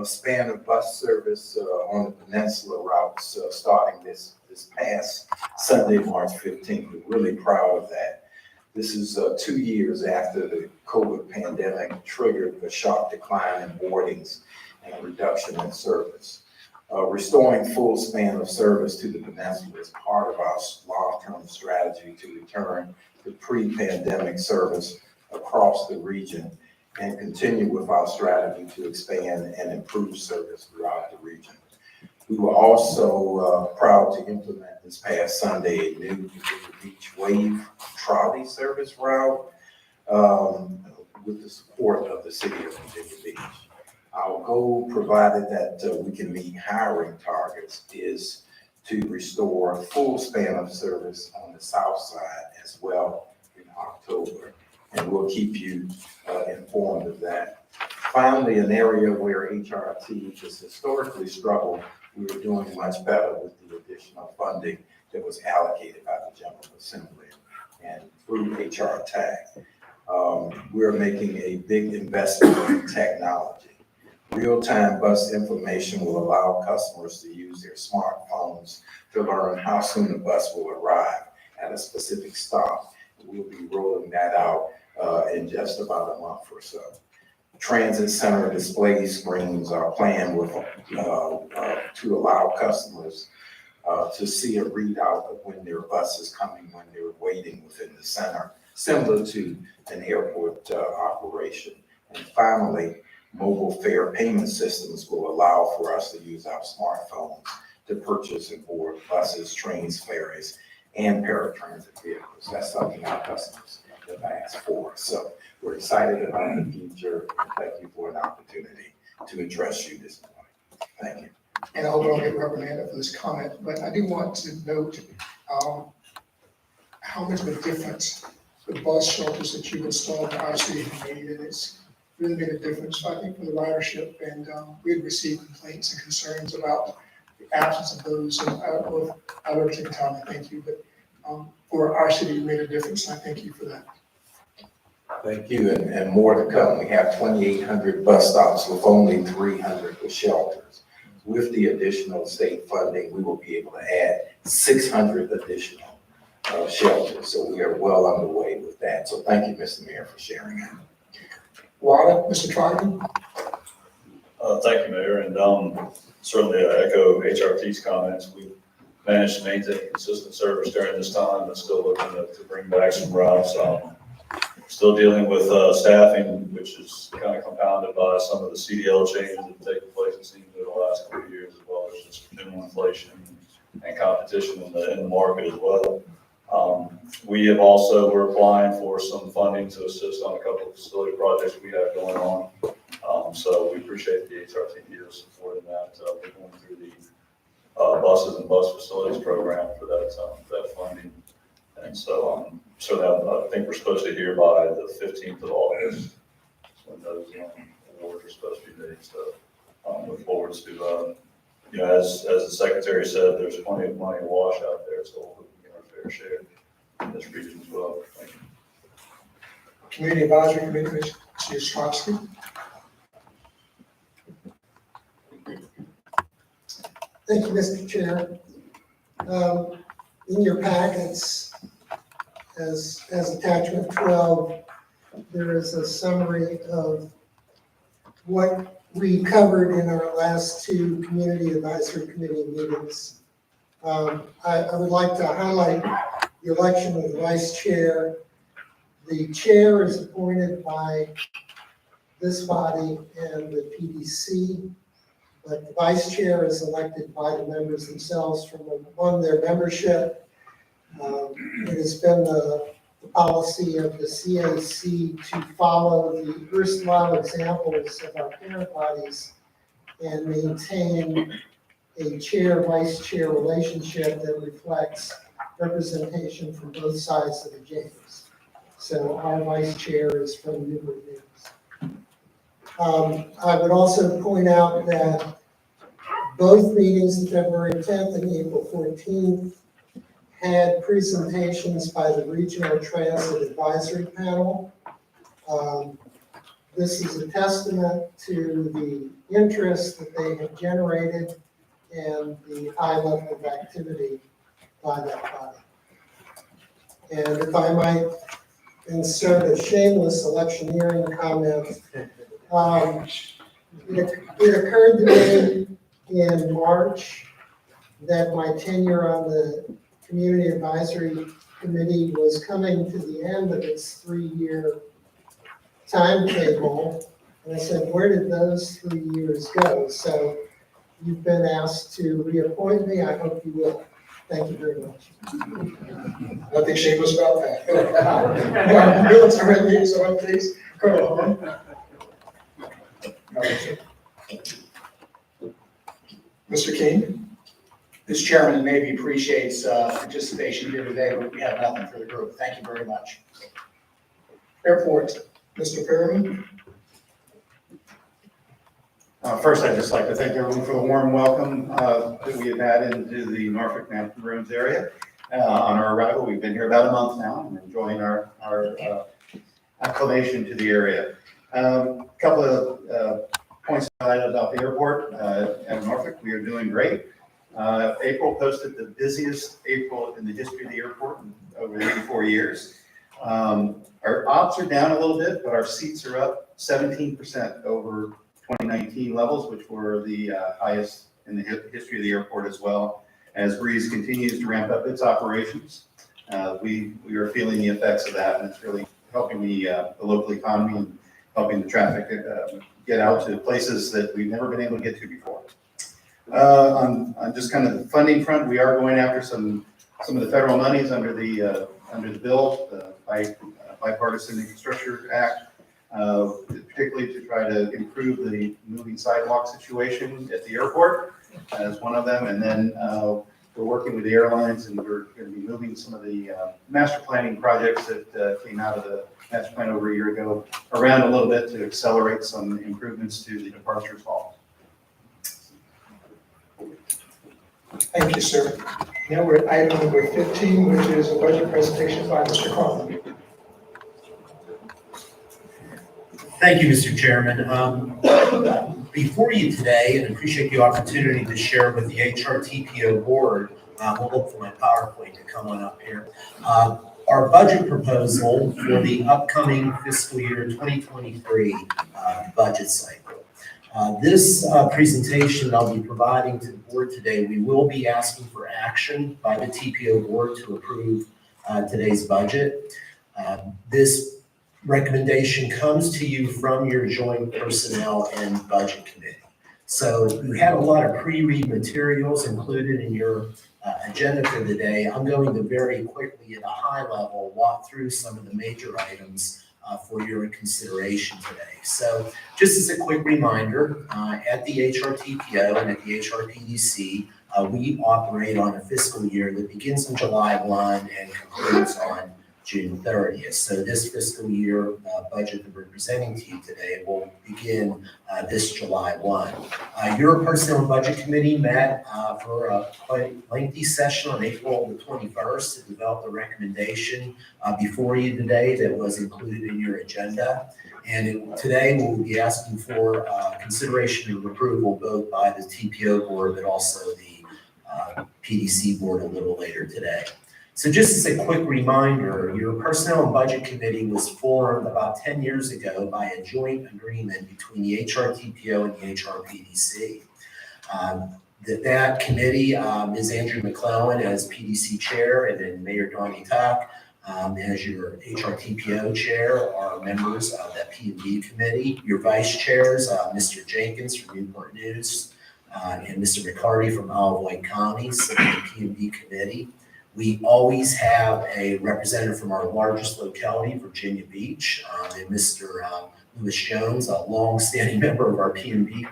span of bus service on the peninsula routes starting this past Sunday, March 15th. We're really proud of that. This is 2 years after the COVID pandemic triggered a sharp decline in boardings and a reduction in service. Restoring full span of service to the peninsula is part of our long-term strategy to return to pre-pandemic service across the region and continue with our strategy to expand and improve service throughout the region. We were also proud to implement this past Sunday a new Beach Wave trolley service route with the support of the city of Virginia Beach. Our goal, provided that we can meet hiring targets, is to restore a full span of service on the south side as well in October. And we'll keep you informed of that. Finally, an area where HRT has historically struggled, we were doing much better with the additional funding that was allocated by the General Assembly and through HR TAG. We're making a big investment in technology. Real-time bus information will allow customers to use their smartphones to learn how soon the bus will arrive at a specific stop. We'll be rolling that out in just about a month or so. Transit center display screens are planned with to allow customers to see a readout of when their bus is coming, when they're waiting within the center, similar to an airport operation. And finally, mobile fare payment systems will allow for us to use our smartphones to purchase and board buses, trains, ferries, and paratransit vehicles. That's something our customers have asked for. So we're excited about the future. Thank you for an opportunity to address you this morning. Thank you. And I hope I don't get reprimanded for this comment, but I do want to note how much of a difference the bus shelters that you've installed in our city have made, and it's really made a difference, I think, for the ridership. And we had received complaints and concerns about the absence of those. And I don't know if I've ever taken time to thank you, but for our city, you made a difference. And I thank you for that. Thank you, and more to come. We have 2,800 bus stops with only 300 with shelters. With the additional state funding, we will be able to add 600 additional shelters. So we are well underway with that. So thank you, Mr. Mayor, for sharing that. Wada, Mr. Trogdon? Thank you, Mayor, and certainly I echo HRT's comments. We managed to maintain consistent service during this time, but still looking to bring back some routes. Still dealing with staffing, which is kind of compounded by some of the CDL changes that have taken place, it seems, over the last couple of years, as well as just general inflation and competition in the market as well. We have also, we're applying for some funding to assist on a couple of facility projects we have going on. So we appreciate the HRTPO support in that. We're going through the buses and bus facilities program for that funding. And so, I think we're supposed to hear by the 15th of August when those awards are supposed to be made. So look forward to, as the secretary said, there's plenty of money to wash out there, so we'll get our fair share in this region as well. Thank you. Community Advisory Committee, Ms. Ostrowski. Thank you, Mr. Chair. In your packets, as attachment 12, there is a summary of what we covered in our last two Community Advisory Committee meetings. I would like to highlight the election of the vice chair. The chair is appointed by this body and the PDC, but the vice chair is elected by the members themselves from among their membership. It has been the policy of the CAC to follow the erstwhile examples of our parent bodies and maintain a chair-vice chair relationship that reflects representation from both sides of the James. So our vice chair is from Newport News. I would also point out that both meetings, February 10th and April 14th, had presentations by the Regional Transit Advisory Panel. This is a testament to the interest that they have generated and the high level of activity by that body. And if I might insert a shameless electioneering comment, it occurred to me in March that my tenure on the Community Advisory Committee was coming to the end of its 3-year timetable. And I said, where did those 3 years go? So you've been asked to reappoint me. I hope you will. Thank you very much. Nothing shameless about that. Military meetings on please. Go on. Mr. King? This chairman and Navy appreciates participation here today, but we have nothing for the group. Thank you very much. Airport, Mr. Perriman? First, I'd just like to thank everyone for the warm welcome that we have had into the Norfolk Hampton Rooms area. On our arrival, we've been here about a month now and enjoying our acclimation to the area. A couple of points to highlight about the airport at Norfolk. We are doing great. April posted the busiest April in the history of the airport in over 84 years. Our ops are down a little bit, but our seats are up 17% over 2019 levels, which were the highest in the history of the airport as well. As Breeze continues to ramp up its operations, we are feeling the effects of that, and it's really helping the local economy and helping the traffic get out to places that we've never been able to get to before. On just kind of the funding front, we are going after some of the federal monies under the bill, the Bipartisan Infrastructure Act, particularly to try to improve the moving sidewalk situation at the airport as one of them. And then we're working with the airlines, and we're going to be moving some of the master planning projects that came out of the master plan over a year ago around a little bit to accelerate some improvements to the departures hall. Thank you, sir. Now we're at item number 15, which is a budget presentation by Mr. Carlin. Thank you, Mr. Chairman. Before you today, and appreciate the opportunity to share with the HRTPO Board, we'll look for my PowerPoint to come on up here. Our budget proposal for the upcoming fiscal year 2023 budget cycle. This presentation I'll be providing to the board today, we will be asking for action by the TPO Board to approve today's budget. This recommendation comes to you from your Joint Personnel and Budget Committee. So you had a lot of pre-read materials included in your agenda for the day. I'm going to very quickly at a high level walk through some of the major items for your consideration today. So just as a quick reminder, at the HRTPO and at the HRPDC, we operate on a fiscal year that begins on July 1 and concludes on June 30th. So this fiscal year budget that we're presenting to you today will begin this July 1. Your Personnel and Budget Committee met for a quite lengthy session on April the 21st to develop a recommendation before you today that was included in your agenda. And today we'll be asking for consideration and approval both by the TPO Board but also the PDC Board a little later today. So just as a quick reminder, your Personnel and Budget Committee was formed about 10 years ago by a joint agreement between the HRTPO and the HRPDC. That committee is Andrew McClellan as PDC chair, and then Mayor Donnie Tuck as your HRTPO chair are members of that P&D committee. Your vice chairs, Mr. Jenkins from Newport News and Mr. McCarty from Isle of Wight County, sit on the P&D committee. We always have a representative from our largest locality, Virginia Beach, and Mr. Lewis Jones, a longstanding member of our P&D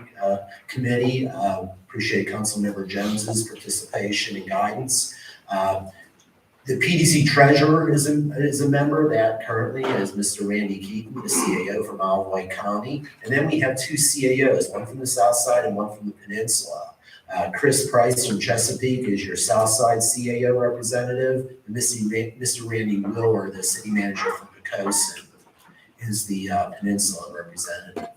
committee. Appreciate Councilmember Jones's participation and guidance. The PDC treasurer is a member that currently is Mr. Randy Keaton, the CAO from Isle of Wight County. And then we have two CAOs, one from the south side and one from the peninsula. Chris Price from Chesapeake is your south side CAO representative. And Mr. Randy Miller, the city manager from Pocosin, is the peninsula representative.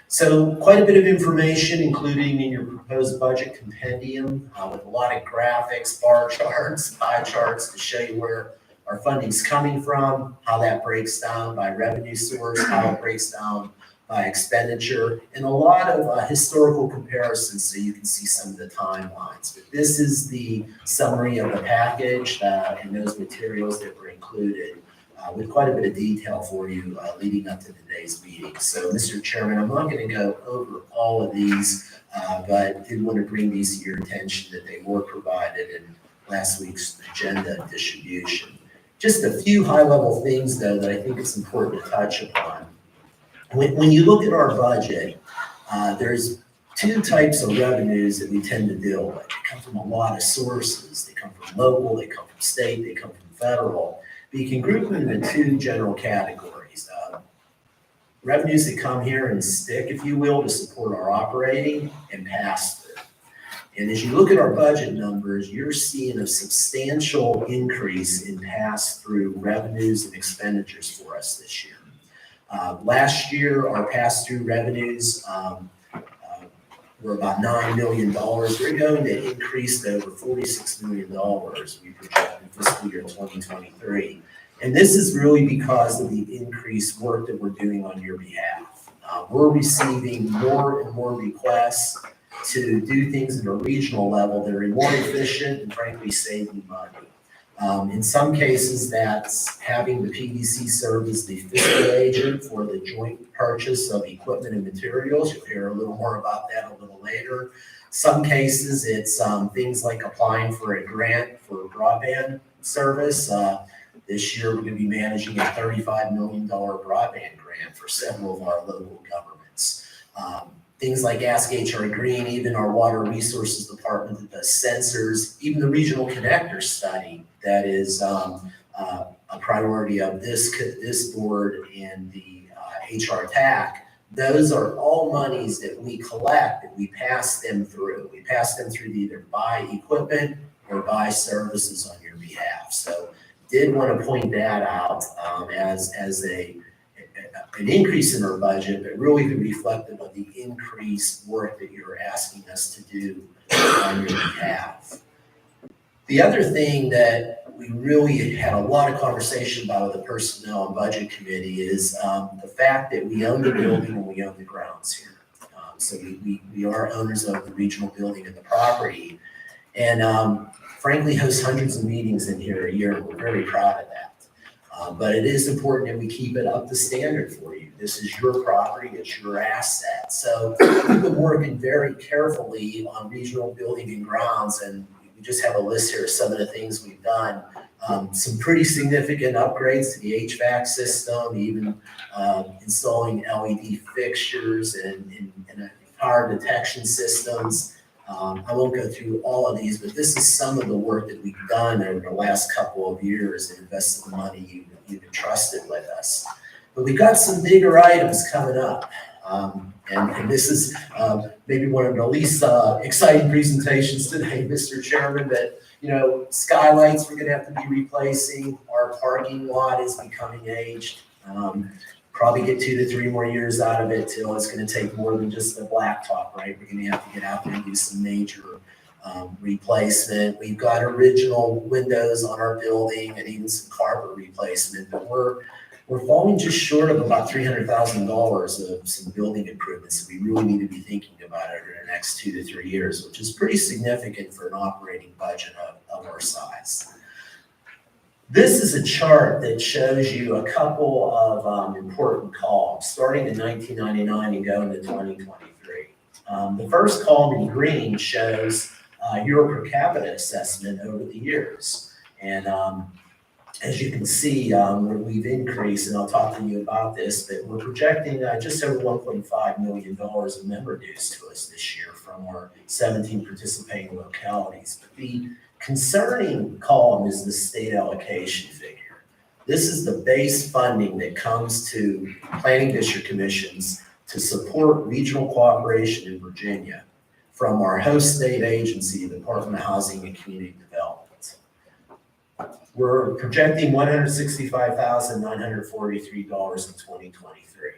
So quite a bit of information, including in your proposed budget compendium with a lot of graphics, bar charts, pie charts to show you where our funding's coming from, how that breaks down by revenue source, how it breaks down by expenditure, and a lot of historical comparisons so you can see some of the timelines. But this is the summary of the package and those materials that were included with quite a bit of detail for you leading up to today's meeting. So, Mr. Chairman, I'm not going to go over all of these, but did want to bring these to your attention that they were provided in last week's agenda distribution. Just a few high-level things, though, that I think it's important to touch upon. When you look at our budget, there's two types of revenues that we tend to deal with. They come from a lot of sources. They come from local, they come from state, they come from federal. But you can group them into two general categories. Revenues that come here and stick, if you will, to support our operating and pass through. And as you look at our budget numbers, you're seeing a substantial increase in pass-through revenues and expenditures for us this year. Last year, our pass-through revenues were about $9 million. We're going to increase to over $46 million we project in fiscal year 2023. And this is really because of the increased work that we're doing on your behalf. We're receiving more and more requests to do things at a regional level that are more efficient and frankly saving money. In some cases, that's having the PDC serve as the fiscal agent for the joint purchase of equipment and materials. You'll hear a little more about that a little later. Some cases, it's things like applying for a grant for broadband service. This year, we're going to be managing a $35 million broadband grant for several of our local governments. Things like Ask HR Green, even our Water Resources Department that does sensors, even the Regional Connector study that is a priority of this board and the HR TAC. Those are all monies that we collect and we pass them through. We pass them through to either buy equipment or buy services on your behalf. So did want to point that out as an increase in our budget, but really be reflective of the increased work that you're asking us to do on your behalf. The other thing that we really had a lot of conversation about with the Personnel and Budget Committee is the fact that we own the building and we own the grounds here. So we are owners of the regional building and the property, and frankly host hundreds of meetings in here a year, and we're very proud of that. But it is important that we keep it up to standard for you. This is your property, it's your asset. So we've been working very carefully on regional building and grounds, and we just have a list here of some of the things we've done. Some pretty significant upgrades to the HVAC system, even installing LED fixtures and fire detection systems. I won't go through all of these, but this is some of the work that we've done over the last couple of years and invested the money you've entrusted with us. But we've got some bigger items coming up. And this is maybe one of the least exciting presentations today, Mr. Chairman, that, you know, skylights we're going to have to be replacing. Our parking lot is becoming aged. Probably get 2 to 3 more years out of it till it's going to take more than just the blacktop, right? We're going to have to get out there and do some major replacement. We've got original windows on our building and even some carpet replacement, but we're falling just short of about $300,000 of some building improvements that we really need to be thinking about over the next 2 to 3 years, which is pretty significant for an operating budget of our size. This is a chart that shows you a couple of important columns, starting in 1999 and going to 2023. The first column in green shows your per capita assessment over the years. And as you can see, we've increased, and I'll talk to you about this, but we're projecting just over $1.5 million of member dues to us this year from our 17 participating localities. But the concerning column is the state allocation figure. This is the base funding that comes to planning district commissions to support regional cooperation in Virginia from our host state agency, the Department of Housing and Community Development. We're projecting $165,943 in 2023.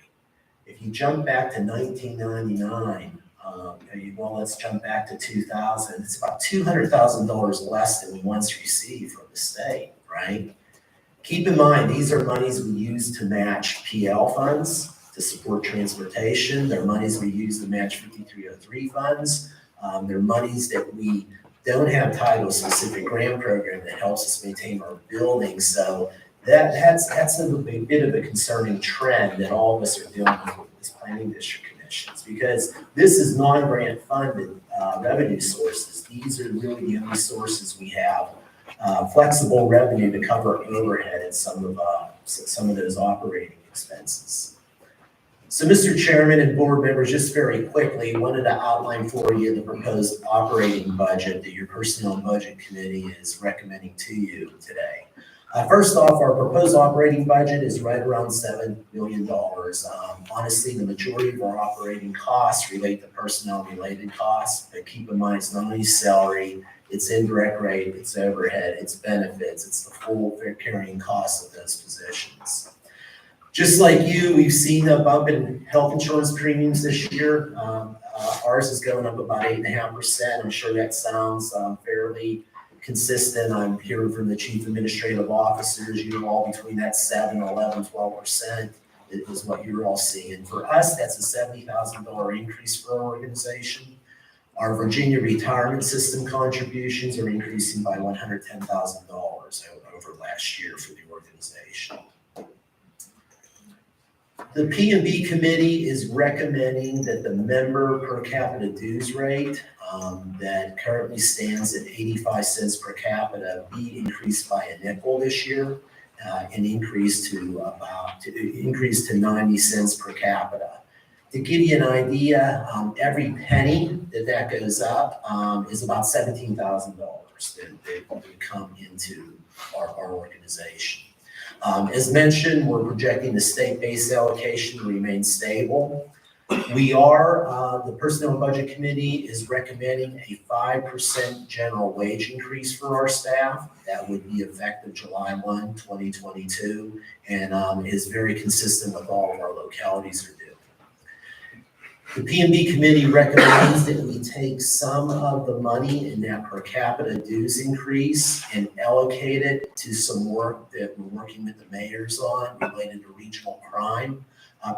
If you jump back to 1999, well, let's jump back to 2000. It's about $200,000 less than we once received from the state, right? Keep in mind, these are monies we use to match PL funds to support transportation. They're monies we use to match 5303 funds. They're monies that we don't have tied to a specific grant program that helps us maintain our building. So that's a bit of a concerning trend that all of us are dealing with these planning district commissions, because this is non-grant funded revenue sources. These are really the only sources we have flexible revenue to cover overhead and some of those operating expenses. So, Mr. Chairman and board members, just very quickly, wanted to outline for you the proposed operating budget that your Personnel and Budget Committee is recommending to you today. First off, our proposed operating budget is right around $7 million. Honestly, the majority of our operating costs relate to personnel-related costs, but keep in mind, it's not only salary, it's indirect rate, it's overhead, it's benefits, it's the full carrying cost of those positions. Just like you, we've seen a bump in health insurance premiums this year. Ours is going up about 8.5%. I'm sure that sounds fairly consistent. I'm hearing from the chief administrative officers, you're all between that 7, 11, 12% is what you're all seeing. For us, that's a $70,000 increase for our organization. Our Virginia retirement system contributions are increasing by $110,000 over last year for the organization. The P&B committee is recommending that the member per capita dues rate that currently stands at 85 cents per capita be increased by a nickel this year, and increase to 90 cents per capita. To give you an idea, every penny that goes up is about $17,000 that would come into our organization. As mentioned, we're projecting the state-based allocation to remain stable. We are, the Personnel and Budget Committee is recommending a 5% general wage increase for our staff. That would be effective July 1, 2022, and is very consistent with all of our localities are doing. The P&B committee recommends that we take some of the money in that per capita dues increase and allocate it to some work that we're working with the mayors on related to regional crime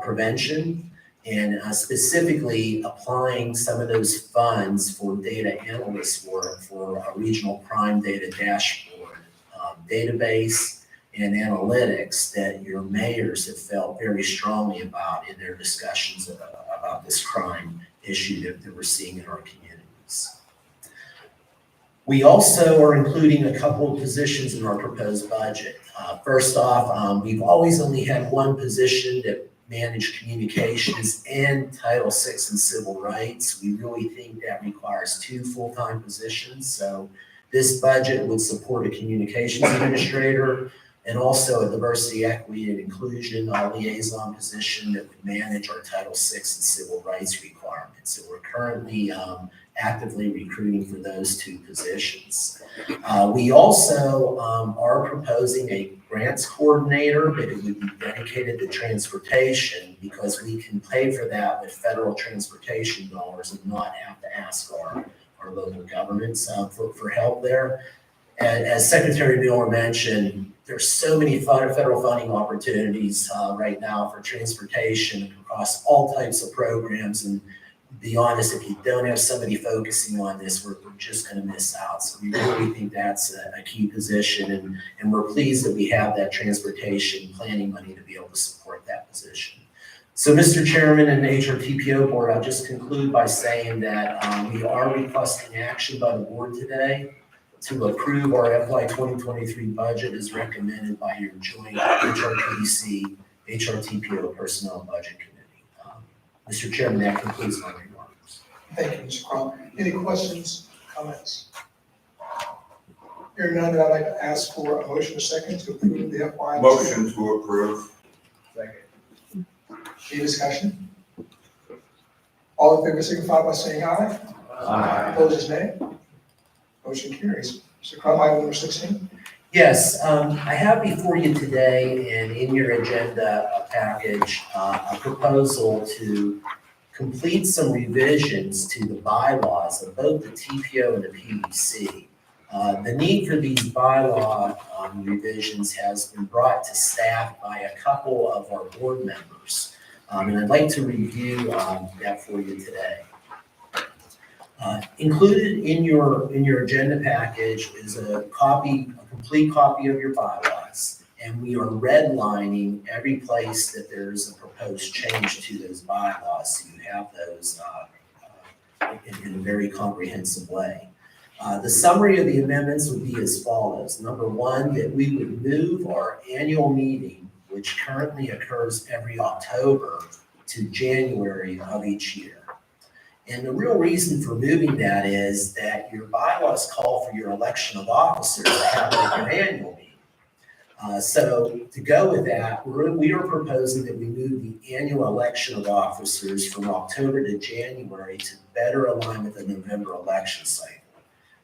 prevention, and specifically applying some of those funds for data analyst work for a regional crime data dashboard database and analytics that your mayors have felt very strongly about in their discussions about this crime issue that we're seeing in our communities. We also are including a couple of positions in our proposed budget. First off, we've always only had one position that managed communications and Title VI and civil rights. We really think that requires 2 full-time positions. So this budget would support a communications administrator and also a diversity, equity, and inclusion liaison position that would manage our Title VI and civil rights requirements. So we're currently actively recruiting for those 2 positions. We also are proposing a grants coordinator, but it would be dedicated to transportation because we can pay for that with federal transportation dollars and not have to ask our our local governments for help there. And as Secretary Miller mentioned, there's so many federal funding opportunities right now for transportation across all types of programs. And to be honest, if you don't have somebody focusing on this, we're just going to miss out. So we really think that's a key position, and we're pleased that we have that transportation planning money to be able to support that position. So, Mr. Chairman and HRTPO Board, I'll just conclude by saying that we are requesting action by the board today to approve our FY 2023 budget as recommended by your joint HRPC, HRTPO Personnel Budget Committee. Mr. Chairman, that concludes my remarks. Thank you, Mr. Crum. Any questions, comments? Hearing none, I'd like to ask for a motion or second to approve the FY. Motion to approve. Second. Any discussion? All in favor, signify by saying aye. Aye. Opposed is nay. Motion carries. Mr. Crum, item number 16. Yes, I have before you today and in your agenda package, a proposal to complete some revisions to the bylaws of both the TPO and the PDC. The need for these bylaw revisions has been brought to staff by a couple of our board members. And I'd like to review that for you today. Included in your agenda package is a complete copy of your bylaws, and we are redlining every place that there's a proposed change to those bylaws, so you have those in a very comprehensive way. The summary of the amendments would be as follows. Number one, that we would move our annual meeting, which currently occurs every October, to January of each year. And the real reason for moving that is that your bylaws call for your election of officers to happen at your annual meeting. So to go with that, we are proposing that we move the annual election of officers from October to January to better align with the November election cycle.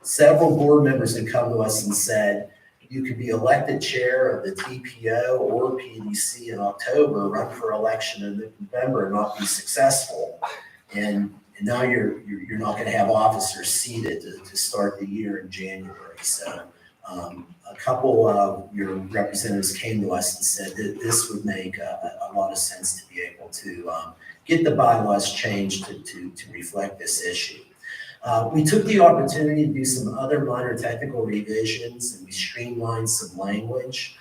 Several board members have come to us and said, you could be elected chair of the TPO or PDC in October, run for election in November and not be successful. And now you're not going to have officers seated to start the year in January. So a couple of your representatives came to us and said that this would make a lot of sense to be able to get the bylaws changed to reflect this issue. We took the opportunity to do some other minor technical revisions, and we streamlined some language.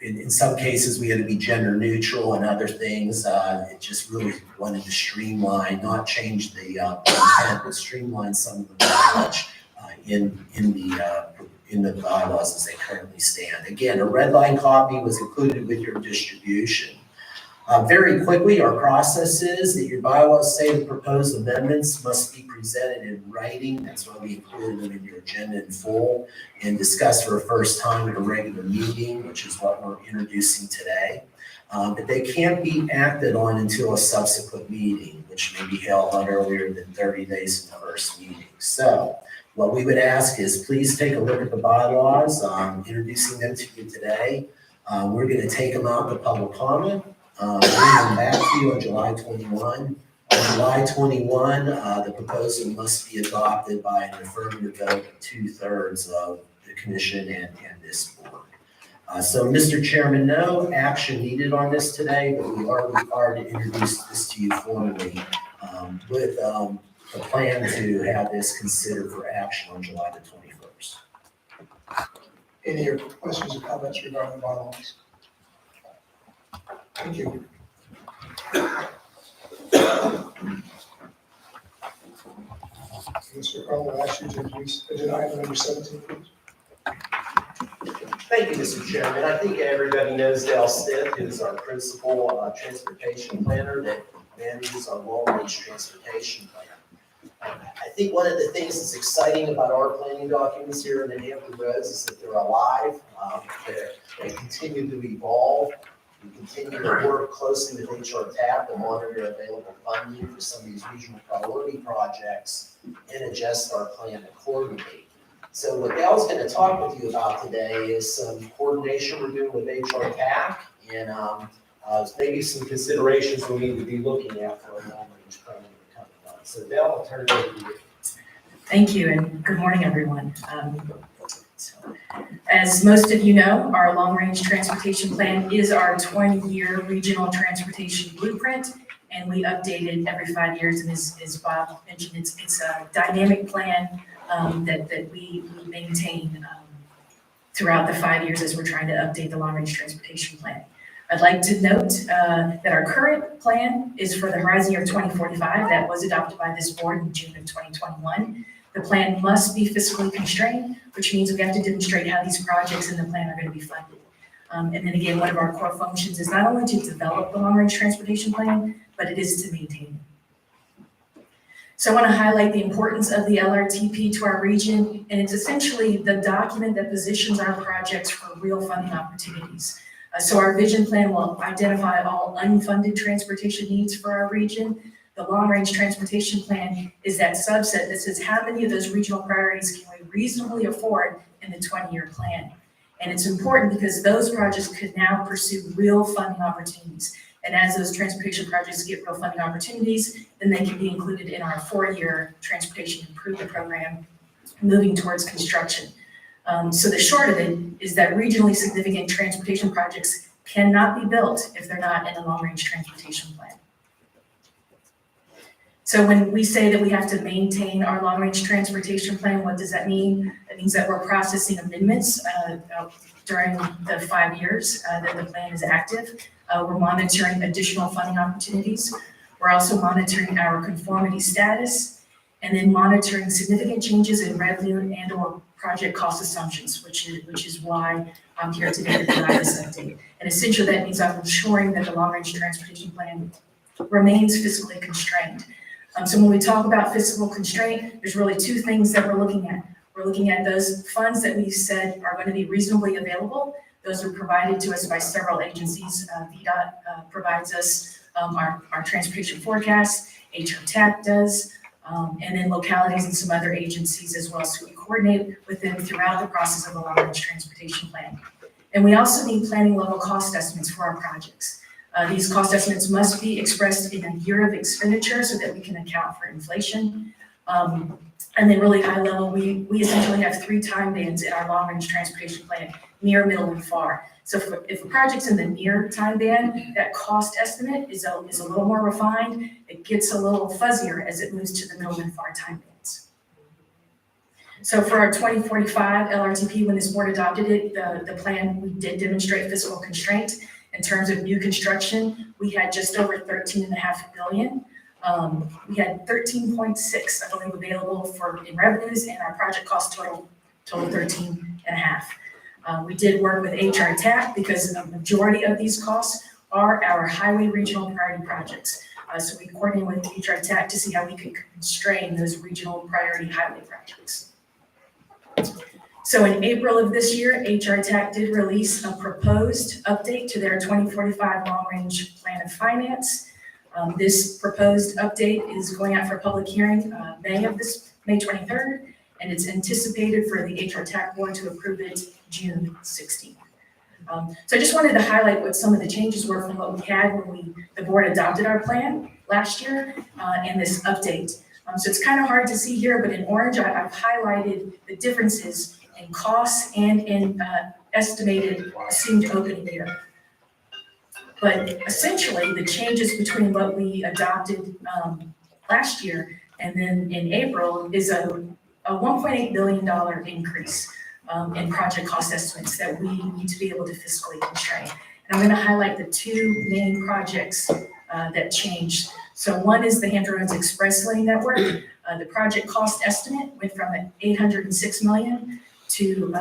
In some cases, we had to be gender neutral, and other things, it just really wanted to streamline, not change the intent, but streamline some of the language in the bylaws as they currently stand. Again, a red line copy was included with your distribution. Very quickly, our process is that your bylaws say the proposed amendments must be presented in writing. That's why we included them in your agenda in full and discussed for a first time at a regular meeting, which is what we're introducing today. But they can't be acted on until a subsequent meeting, which may be held not earlier than 30 days from the first meeting. So what we would ask is please take a look at the bylaws, introducing them to you today. We're going to take them out to public comment. Bring them back to you on July 21. On July 21, the proposal must be adopted by an affirmative vote of 2/3 of the commission and this board. So, Mr. Chairman, no action needed on this today, but we are required to introduce this to you formally with the plan to have this considered for action on July the 21st. Any other questions or comments regarding the bylaws? Thank you. Mr. Crum, I'll ask you to introduce agenda item number 17, please. Thank you, Mr. Chairman. I think everybody knows Dale Stiff is our principal transportation planner that manages our long-range transportation plan. I think one of the things that's exciting about our planning documents here in the Hampton Roads is that they're alive, they continue to evolve. We continue to work closely with HRTPO to monitor available funding for some of these regional priority projects and adjust our plan accordingly. So what Dale's going to talk with you about today is some coordination we're doing with HRTPO and maybe some considerations we need to be looking at for a long-range plan in the coming months. So Dale, I'll turn it over to you. Thank you, and good morning, everyone. As most of you know, our long-range transportation plan is our 20-year regional transportation blueprint, and we update it every 5 years. And as Bob mentioned, it's a dynamic plan that we maintain throughout the 5 years as we're trying to update the long-range transportation plan. I'd like to note that our current plan is for the horizon year of 2045. That was adopted by this board in June of 2021. The plan must be fiscally constrained, which means we have to demonstrate how these projects in the plan are going to be funded. And then again, one of our core functions is not only to develop the long-range transportation plan, but it is to maintain it. So I want to highlight the importance of the LRTP to our region, and it's essentially the document that positions our projects for real funding opportunities. So our vision plan will identify all unfunded transportation needs for our region. The long-range transportation plan is that subset that says how many of those regional priorities can we reasonably afford in the 20-year plan. And it's important because those projects could now pursue real funding opportunities. And as those transportation projects get real funding opportunities, then they can be included in our 4-year transportation improvement program, moving towards construction. So the short of it is that regionally significant transportation projects cannot be built if they're not in the long-range transportation plan. So when we say that we have to maintain our long-range transportation plan, what does that mean? That means that we're processing amendments during the 5 years that the plan is active. We're monitoring additional funding opportunities. We're also monitoring our conformity status, and then monitoring significant changes in revenue and/or project cost assumptions, which is why I'm here today to provide this update. And essentially that means I'm ensuring that the long-range transportation plan remains fiscally constrained. So when we talk about fiscal constraint, there's really two things that we're looking at. We're looking at those funds that we've said are going to be reasonably available. Those are provided to us by several agencies. VDOT provides us our transportation forecast, HRTPO does, and then localities and some other agencies as well. So we coordinate with them throughout the process of the long-range transportation plan. And we also need planning level cost estimates for our projects. These cost estimates must be expressed in a year of expenditure so that we can account for inflation. And then really high level, we essentially have 3 time bands in our long-range transportation plan, near, middle, and far. So if a project's in the near time band, that cost estimate is a little more refined. It gets a little fuzzier as it moves to the middle and far time bands. So for our 2045 LRTP, when this board adopted it, the plan, we did demonstrate fiscal constraint. In terms of new construction, we had just over $13.5 billion. We had 13.6, I believe, available in revenues, and our project cost total 13.5. We did work with HRTPO because a majority of these costs are our highway regional priority projects. So we coordinated with HRTPO to see how we could constrain those regional priority highway projects. So in April of this year, HRTPO did release a proposed update to their 2045 long-range plan of finance. This proposed update is going out for a public hearing May 23rd, and it's anticipated for the HRTPO board to approve it June 16th. So I just wanted to highlight what some of the changes were from what we had when the board adopted our plan last year and this update. So it's kind of hard to see here, but in orange, I've highlighted the differences in costs and in estimated assumed opening year. But essentially, the changes between what we adopted last year and then in April is a $1.8 billion increase in project cost estimates that we need to be able to fiscally constrain. And I'm going to highlight the 2 main projects that changed. So one is the Hampton Roads Express Lane Network. The project cost estimate went from $806 million to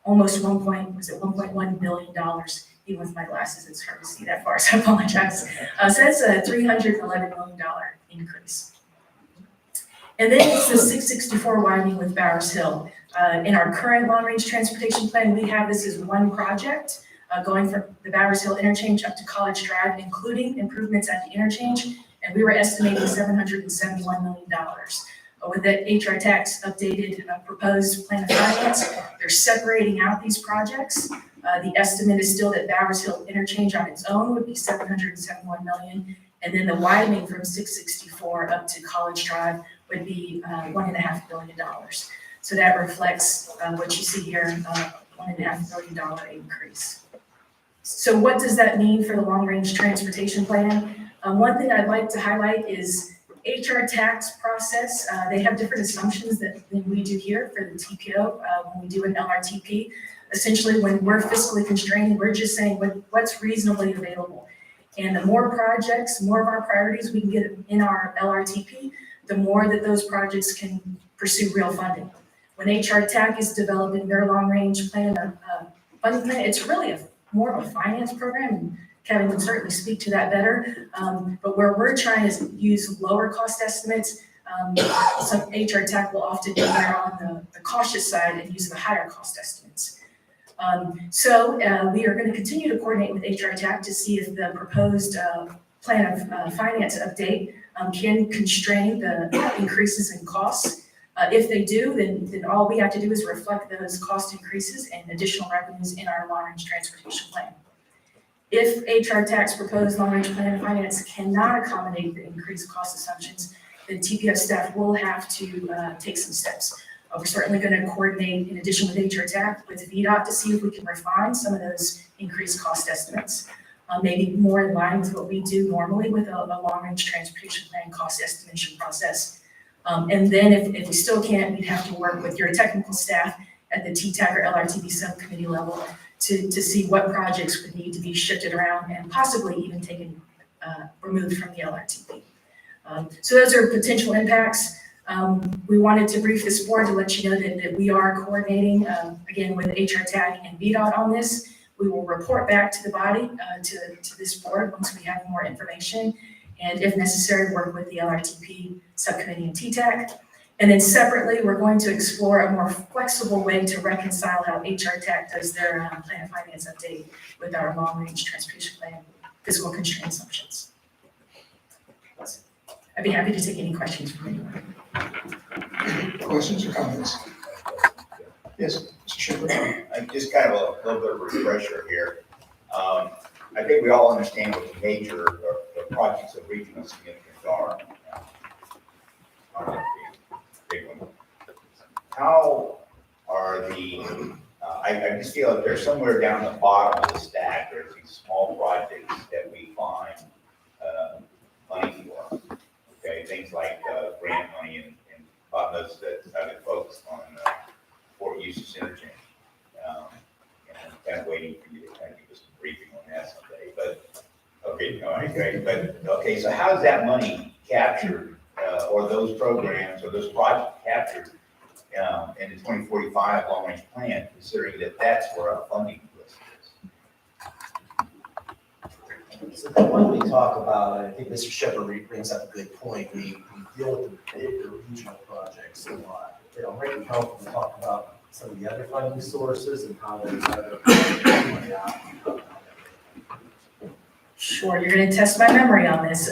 almost $1.1 billion. Even with my glasses, it's hard to see that far, so I apologize. So that's a $311 million increase. And then it's the 664 widening with Bowersville. In our current long-range transportation plan, we have this as one project going from the Bowersville Interchange up to College Drive, including improvements at the interchange, and we were estimating $771 million. With the HRTPO's updated proposed plan of finance, they're separating out these projects. The estimate is still that Bowersville Interchange on its own would be $771 million, and then the widening from 664 up to College Drive would be $1.5 billion. So that reflects what you see here, $1.5 billion increase. So what does that mean for the long-range transportation plan? One thing I'd like to highlight is HR tax process. They have different assumptions than we do here for the TPO when we do an LRTP. Essentially, when we're fiscally constrained, we're just saying what's reasonably available. And the more projects, more of our priorities we can get in our LRTP, the more that those projects can pursue real funding. When HR TAC is developing their long-range plan or funding plan, it's really more of a finance program, and Kevin can certainly speak to that better. But where we're trying to use lower cost estimates, some HR TAC will often be there on the cautious side and use the higher cost estimates. So we are going to continue to coordinate with HR TAC to see if the proposed plan of finance update can constrain the increases in costs. If they do, then all we have to do is reflect those cost increases and additional revenues in our long-range transportation plan. If HR TAC's proposed long-range plan of finance cannot accommodate the increased cost assumptions, then TPO staff will have to take some steps. We're certainly going to coordinate, in addition with HR TAC, with VDOT to see if we can refine some of those increased cost estimates, maybe more in line with what we do normally with a long-range transportation plan cost estimation process. And then if we still can't, we'd have to work with your technical staff at the TTAC or LRTP subcommittee level to see what projects would need to be shifted around and possibly even taken, removed from the LRTP. So those are potential impacts. We wanted to brief this board to let you know that we are coordinating, again, with HR TAC and VDOT on this. We will report back to the body, to this board once we have more information. And if necessary, work with the LRTP subcommittee and TTAC. And then separately, we're going to explore a more flexible way to reconcile how HR TAC does their plan of finance update with our long-range transportation plan fiscal constraint assumptions. I'd be happy to take any questions from anyone. Questions or comments? Yes, Mr. Shepherd. Just kind of a little bit of a refresher here. I think we all understand what the major the projects of regional significance are. Big one. How are the, I just feel like there's somewhere down the bottom of the stack, there's these small projects that we find money for. Okay, things like grant money and God knows that I've been focused on Fort Eustis Interchange. And I'm kind of waiting for you to kind of give us a briefing on that someday, but okay, all right, great. But okay, so how is that money captured or those programs or those projects captured in the 2045 long-range plan, considering that that's where our funding list is? So when we talk about, I think Mr. Shepherd brings up a good point, we deal with the bigger regional projects a lot. It might be helpful to talk about some of the other funding sources and how those other projects play out. Sure, you're going to test my memory on this.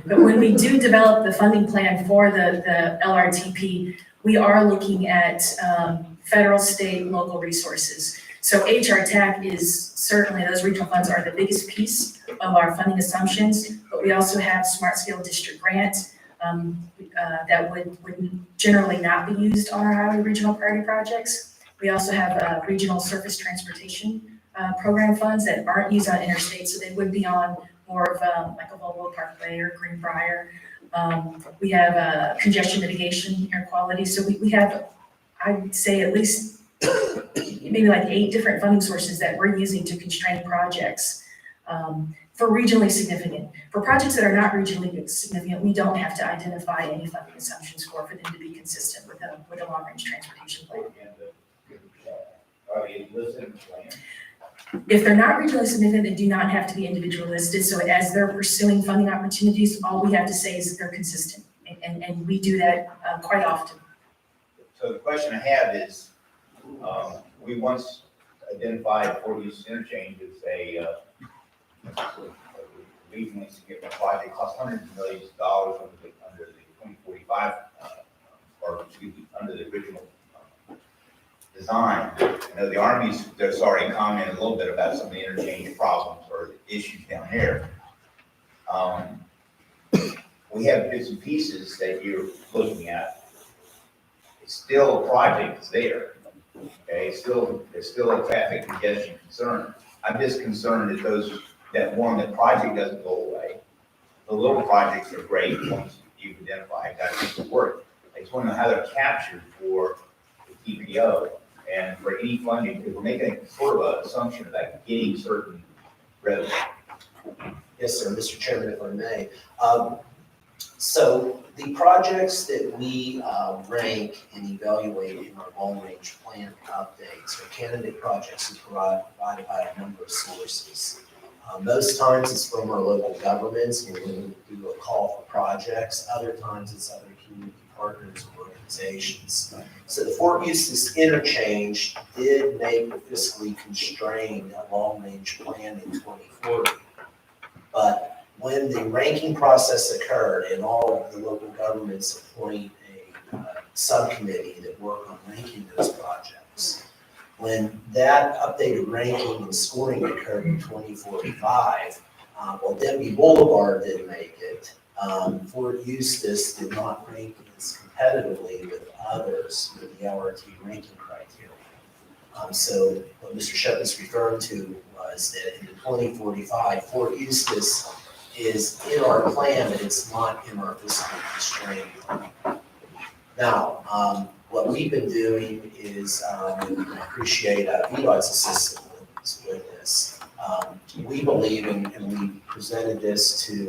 But when we do develop the funding plan for the LRTP, we are looking at federal, state, local resources. So HR TAC is certainly, those regional funds are the biggest piece of our funding assumptions, but we also have Smart Scale District Grant that would generally not be used on our highway regional priority projects. We also have regional surface transportation program funds that aren't used on interstate, so they would be on more of like a Volvo Parkway or Greenbrier. We have congestion mitigation, air quality. So we have, I'd say at least maybe like 8 different funding sources that we're using to constrain projects for regionally significant. For projects that are not regionally significant, we don't have to identify any funding assumptions for them to be consistent with a long-range transportation plan. Are they listed in the plan? If they're not regionally significant, they do not have to be individually listed. So as they're pursuing funding opportunities, all we have to say is that they're consistent. And we do that quite often. So the question I have is, we once identified Fort Eustis Interchange as a regionally significant project. It cost hundreds of millions of dollars under the 2045, or excuse me, under the original design. I know the Army's there's already commented a little bit about some of the interchange problems or issues down there. we have bits and pieces that you're looking at. It's still a project that's there, okay? It's still a traffic congestion concern. I'm just concerned that the project doesn't go away. The little projects are great, once you've identified, got to work. I just want to know how they're captured for the TPO and for any funding, because we're making sort of an assumption about getting certain revenue. Yes, sir, Mr. Chairman, if I may. So the projects that we rank and evaluate in our long-range plan updates are candidate projects that provided by a number of sources. Most times it's from our local governments, when we do a call for projects. Other times it's other community partners and organizations. So the Fort Eustis Interchange did make a fiscally constrained long-range plan in 2040. But when the ranking process occurred and all of the local governments appoint a subcommittee that work on ranking those projects, when that updated ranking and scoring occurred in 2045, well, Denby Boulevard didn't make it. Fort Eustis did not rank as competitively with others with the LRT ranking criteria. So what Mr. Shepard's referring to was that in the 2045, Fort Eustis is in our plan, but it's not in our fiscal constraint. Now, what we've been doing is, and I appreciate VDOT's assistance with this. We believe, and we presented this to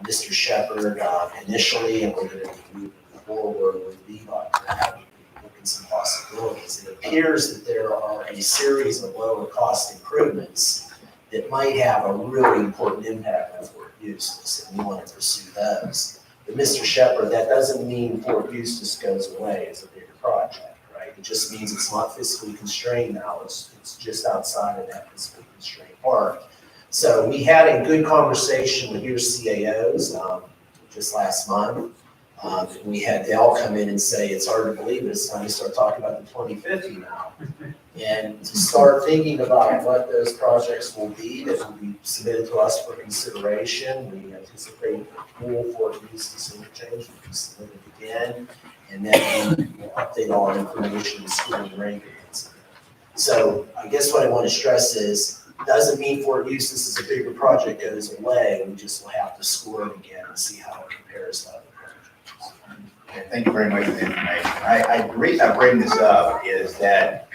Mr. Shepard initially, and we're going to be moving forward with VDOT to have look at some possibilities. It appears that there are a series of lower cost improvements that might have a really important impact on Fort Eustis, and we want to pursue those. But Mr. Shepard, that doesn't mean Fort Eustis goes away as a bigger project, right? It just means it's not fiscally constrained now. It's just outside of that fiscally constrained part. So we had a good conversation with your CAOs just last month. We had Dell come in and say, it's hard to believe it's time to start talking about the 2050 now. And to start thinking about what those projects will be that will be submitted to us for consideration. We anticipate the full Fort Eustis Interchange will be submitted again. And then we'll update all our information and scoring rankings. So I guess what I want to stress is, doesn't mean Fort Eustis is a bigger project goes away. We just will have to score it again and see how it compares to other projects. Okay, thank you very much for the information. The reason I bring this up is that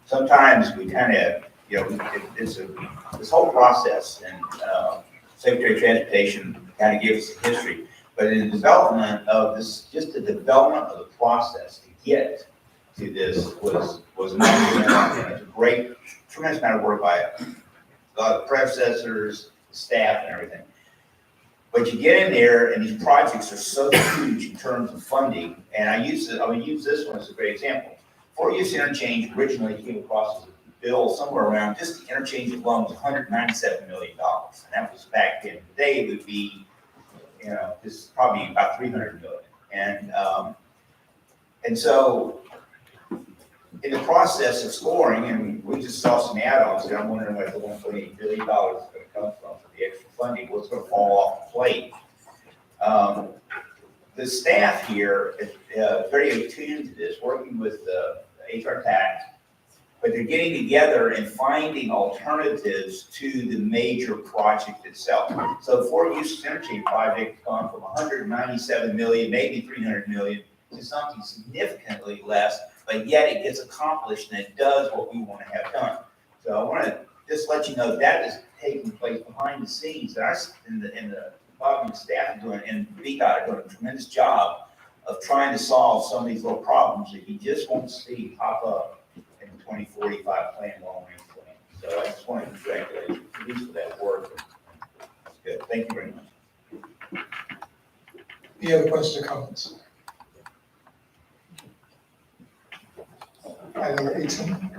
sometimes we kind of, this whole process, and Secretary of Transportation kind of gives us a history, but in the development of this, just the development of the process to get to this was not a great, tremendous amount of work by a lot of predecessors, staff, and everything. But you get in there, and these projects are so huge in terms of funding, and I would use this one as a great example. Fort Eustis Interchange originally came across as a bill somewhere around, just the interchange alone was $197 million, and that was back then. Today it would be, just probably about $300 million, and so in the process of scoring, and we just saw some add-ons, and I'm wondering where the $1.8 billion is going to come from for the extra funding, what's going to fall off the plate. The staff here is very attuned to this, working with HRTPO, but they're getting together and finding alternatives to the major project itself. So Fort Eustis Interchange project has gone from $197 million, maybe $300 million, to something significantly less, but yet it gets accomplished and it does what we want to have done. So I want to just let you know that is taking place behind the scenes. And the Bob staff are doing, and VDOT are doing a tremendous job of trying to solve some of these little problems that you just won't see pop up in the 2045 plan, long range plan. So I just want to congratulate you for that work. That's good. Thank you very much. Any other questions or comments? Item number 18.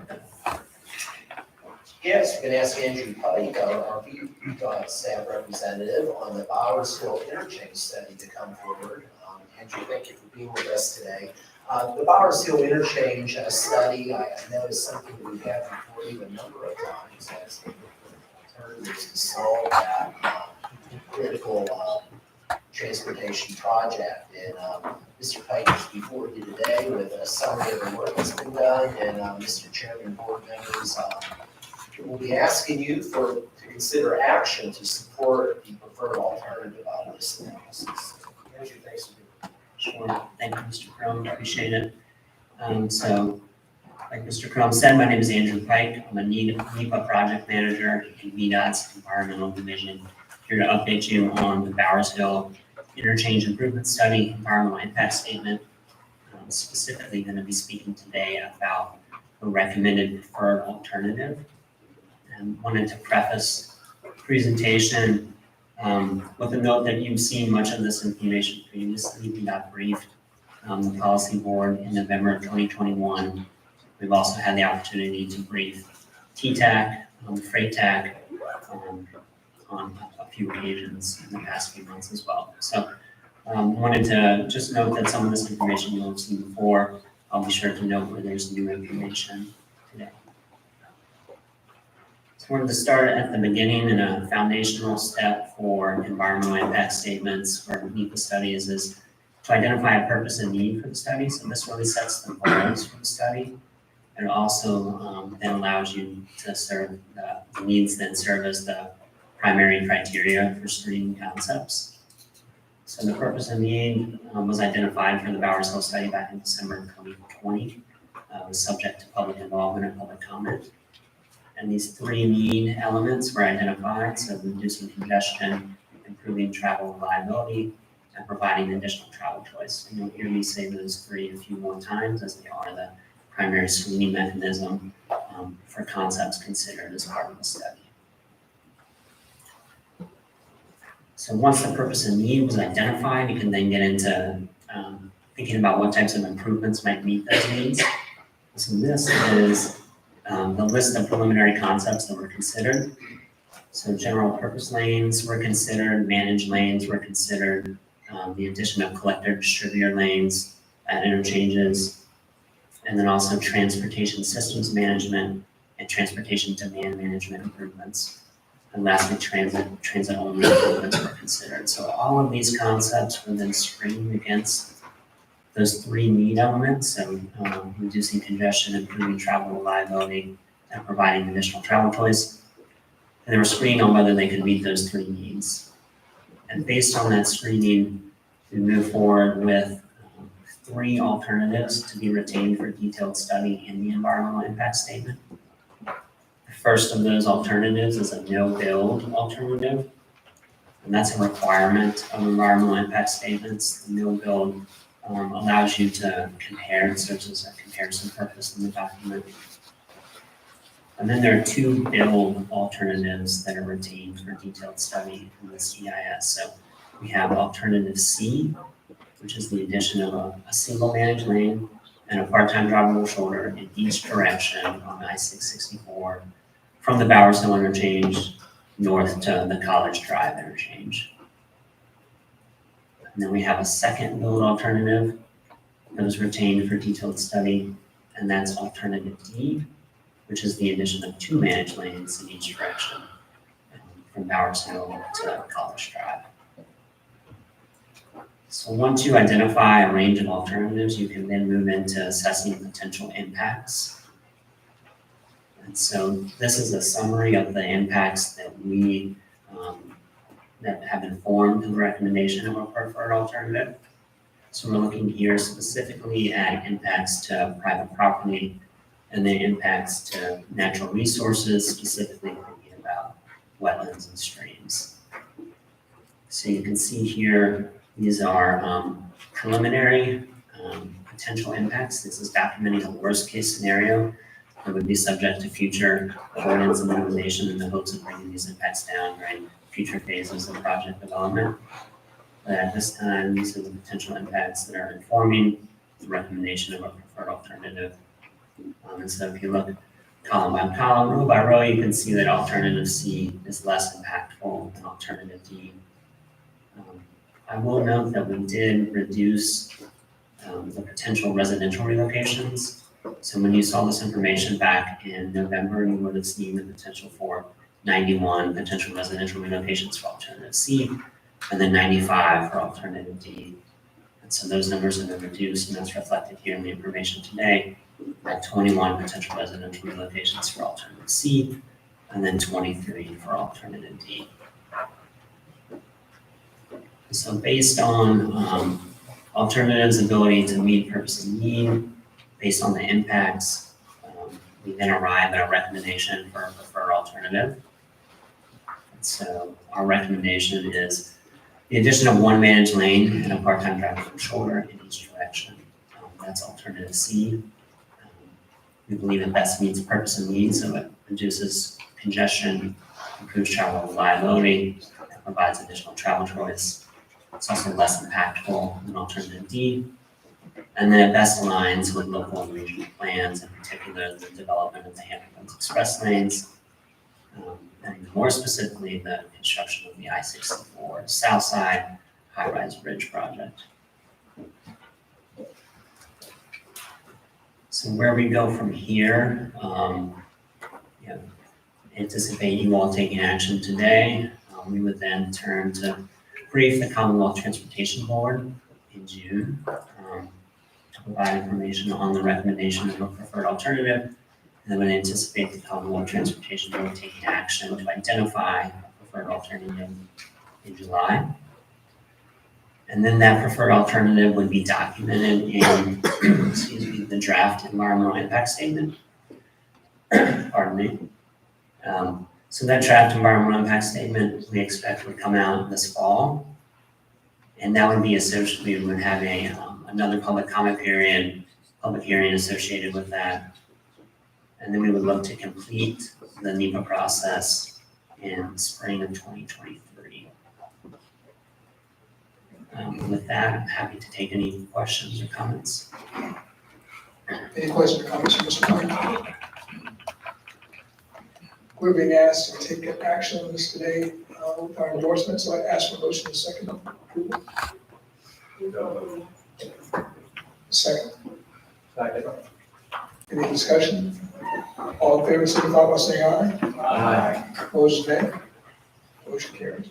Yes, we can ask Andrew Pike, our VDOT staff representative, on the Bowersville Interchange study to come forward. Andrew, thank you for being with us today. The Bowersville Interchange study, I know is something that we have before you a number of times as alternatives to solve that critical transportation project. And Mr. Pike is before you today with a summary of the work that's been done. And Mr. Chairman, board members, we'll be asking you to consider action to support the preferred alternative out of this analysis. Andrew, thanks for doing Sure. Thank you, Mr. Crum. Appreciate it. So, like Mr. Crum said, my name is Andrew Pike. I'm a NEPA project manager in VDOT's Environmental Division. Here to update you on the Bowersville Interchange Improvement Study, Environmental Impact Statement. I'm specifically going to be speaking today about the recommended preferred alternative. And wanted to preface the presentation with a note that you've seen much of this information previously. We got briefed the policy board in November of 2021. We've also had the opportunity to brief TTAC, Freight TAC on a few occasions in the past few months as well. So wanted to just note that some of this information you'll have seen before. I'll be sure to note where there's new information today. So we're going to start at the beginning, and a foundational step for environmental impact statements for NEPA studies is to identify a purpose and need for the study. So this really sets the goals for the study. It also then allows you to serve the needs then serve as the primary criteria for screening concepts. So the purpose and need was identified for the Bowersville study back in December of 2020. Was subject to public involvement and public comment. And these three need elements were identified, so reducing congestion, improving travel reliability, and providing additional travel choice. And you'll hear me say those three a few more times, as they are the primary screening mechanism for concepts considered as part of the study. So once the purpose and need was identified, you can then get into thinking about what types of improvements might meet those needs. So this is the list of preliminary concepts that were considered. So general purpose lanes were considered, managed lanes were considered, the addition of collector distributor lanes at interchanges, and then also transportation systems management and transportation demand management improvements. And lastly, transit only improvements were considered. So all of these concepts were then screened against those three need elements, so reducing congestion, improving travel reliability, and providing additional travel choice. And they were screened on whether they could meet those three needs. And based on that screening, we move forward with three alternatives to be retained for detailed study in the environmental impact statement. The first of those alternatives is a no-build alternative, and that's a requirement of environmental impact statements. The no-build allows you to compare, it serves as a comparison purpose in the document. And then there are two build alternatives that are retained for detailed study in the CIS. So we have alternative C, which is the addition of a single managed lane and a part-time drivable shoulder in each direction on I-664 from the Bowersville interchange north to the College Drive interchange. And then we have a second build alternative that was retained for detailed study, and that's alternative D, which is the addition of two managed lanes in each direction from Bowersville to College Drive. So once you identify a range of alternatives, you can then move into assessing potential impacts. And so this is a summary of the impacts that we that have informed the recommendation of a preferred alternative. So we're looking here specifically at impacts to private property and then impacts to natural resources, specifically thinking about wetlands and streams. So you can see here, these are preliminary potential impacts. This is documenting a worst case scenario that would be subject to future ordinance and minimization in the hopes of bringing these impacts down during future phases of project development. But at this time, these are the potential impacts that are informing the recommendation of a preferred alternative. And so if you look column by column, row by row, you can see that alternative C is less impactful than alternative D. I will note that we did reduce the potential residential relocations. So when you saw this information back in November, you would have seen the potential for 91 potential residential relocations for alternative C. and then 95 for alternative D. And so those numbers have been reduced, and that's reflected here in the information today at 21 potential residential relocations for alternative C, and then 23 for alternative D. So based on alternatives' ability to meet purpose and need, based on the impacts, we then arrive at a recommendation for a preferred alternative. And so our recommendation is the addition of one managed lane and a part-time driver from shoulder in each direction. That's alternative C. We believe it best meets purpose and need, so it reduces congestion, improves travel reliability, and provides additional travel choice. It's also less impactful than alternative D. And then it best aligns with local and regional plans, in particular the development of the Hampton Express lanes, and more specifically the construction of the I-64 South Side high-rise bridge project. So where we go from here, anticipate you all taking action today. We would then turn to brief the Commonwealth Transportation Board in June to provide information on the recommendation of a preferred alternative. And then we anticipate the Commonwealth Transportation Board taking action to identify a preferred alternative in July. And then that preferred alternative would be documented in, the draft environmental impact statement. Pardon me. So that draft environmental impact statement we expect would come out this fall. And that would be associated, we would have another public comment period, public hearing associated with that. And then we would look to complete the NEPA process in spring of 2023. With that, I'm happy to take any questions or comments. Any questions or comments from Mr. Martin? We're being asked to take action on this today with our endorsement, so I ask for motion and second approval. Second. Any discussion? All in favor, signify by saying aye. Aye. Opposed, nay. Motion carries.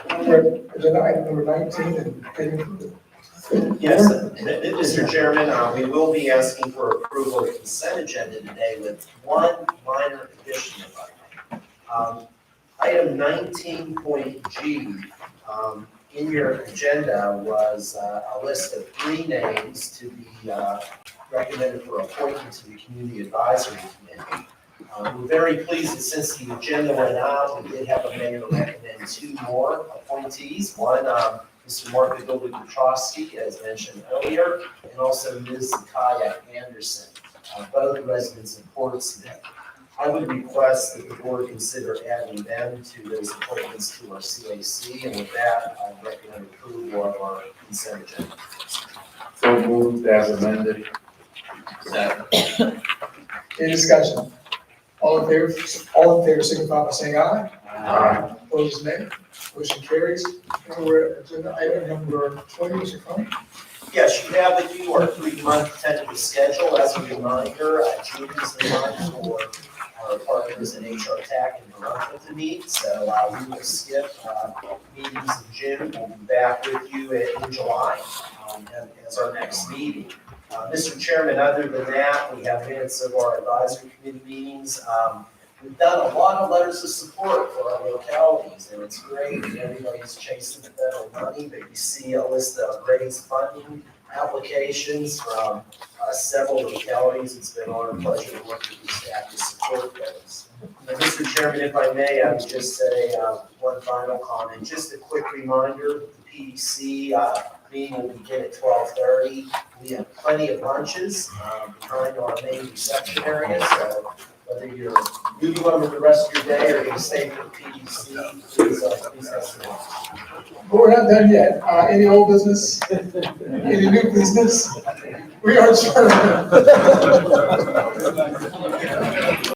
Agenda item number 19 and payment. Yes, Mr. Chairman, we will be asking for approval of the consent agenda today with one minor addition, if I may. Item 19.G in your agenda was a list of 3 names to be recommended for appointment to the Community Advisory Committee. We're very pleased that since the agenda went out, we did have a mayor recommend 2 more appointees. One, Mr. Mark Petrosky, as mentioned earlier, and also Ms. Zakaya Anderson, both residents of Portsmouth. I would request that the board consider adding them to those appointments to our CAC, and with that, I recommend approval of our consent agenda. So moved as amended. Any discussion? All in favor signify by saying aye. Aye. Opposed, nay. Motion carries. And we're at agenda item number 20, Mr. Coney. Yes, you have with you our 3-month tentative schedule. As a reminder, June is the month for our partners in HRTPO and Toronto to meet. So we will skip meetings in June. We'll be back with you in July as our next meeting. Mr. Chairman, other than that, we have minutes of our advisory committee meetings. We've done a lot of letters of support for our localities, and it's great that everybody's chasing the federal money, but you see a list of raised funding applications from several localities. It's been our pleasure to work with the staff to support those. And Mr. Chairman, if I may, I would just say one final comment. Just a quick reminder, the PDC meeting will begin at 12:30. We have plenty of lunches behind our main reception area, so whether you're moving on with the rest of your day or going to stay for the PDC, please have some lunch. But we're not done yet. Any old business? Any new business? We are adjourned.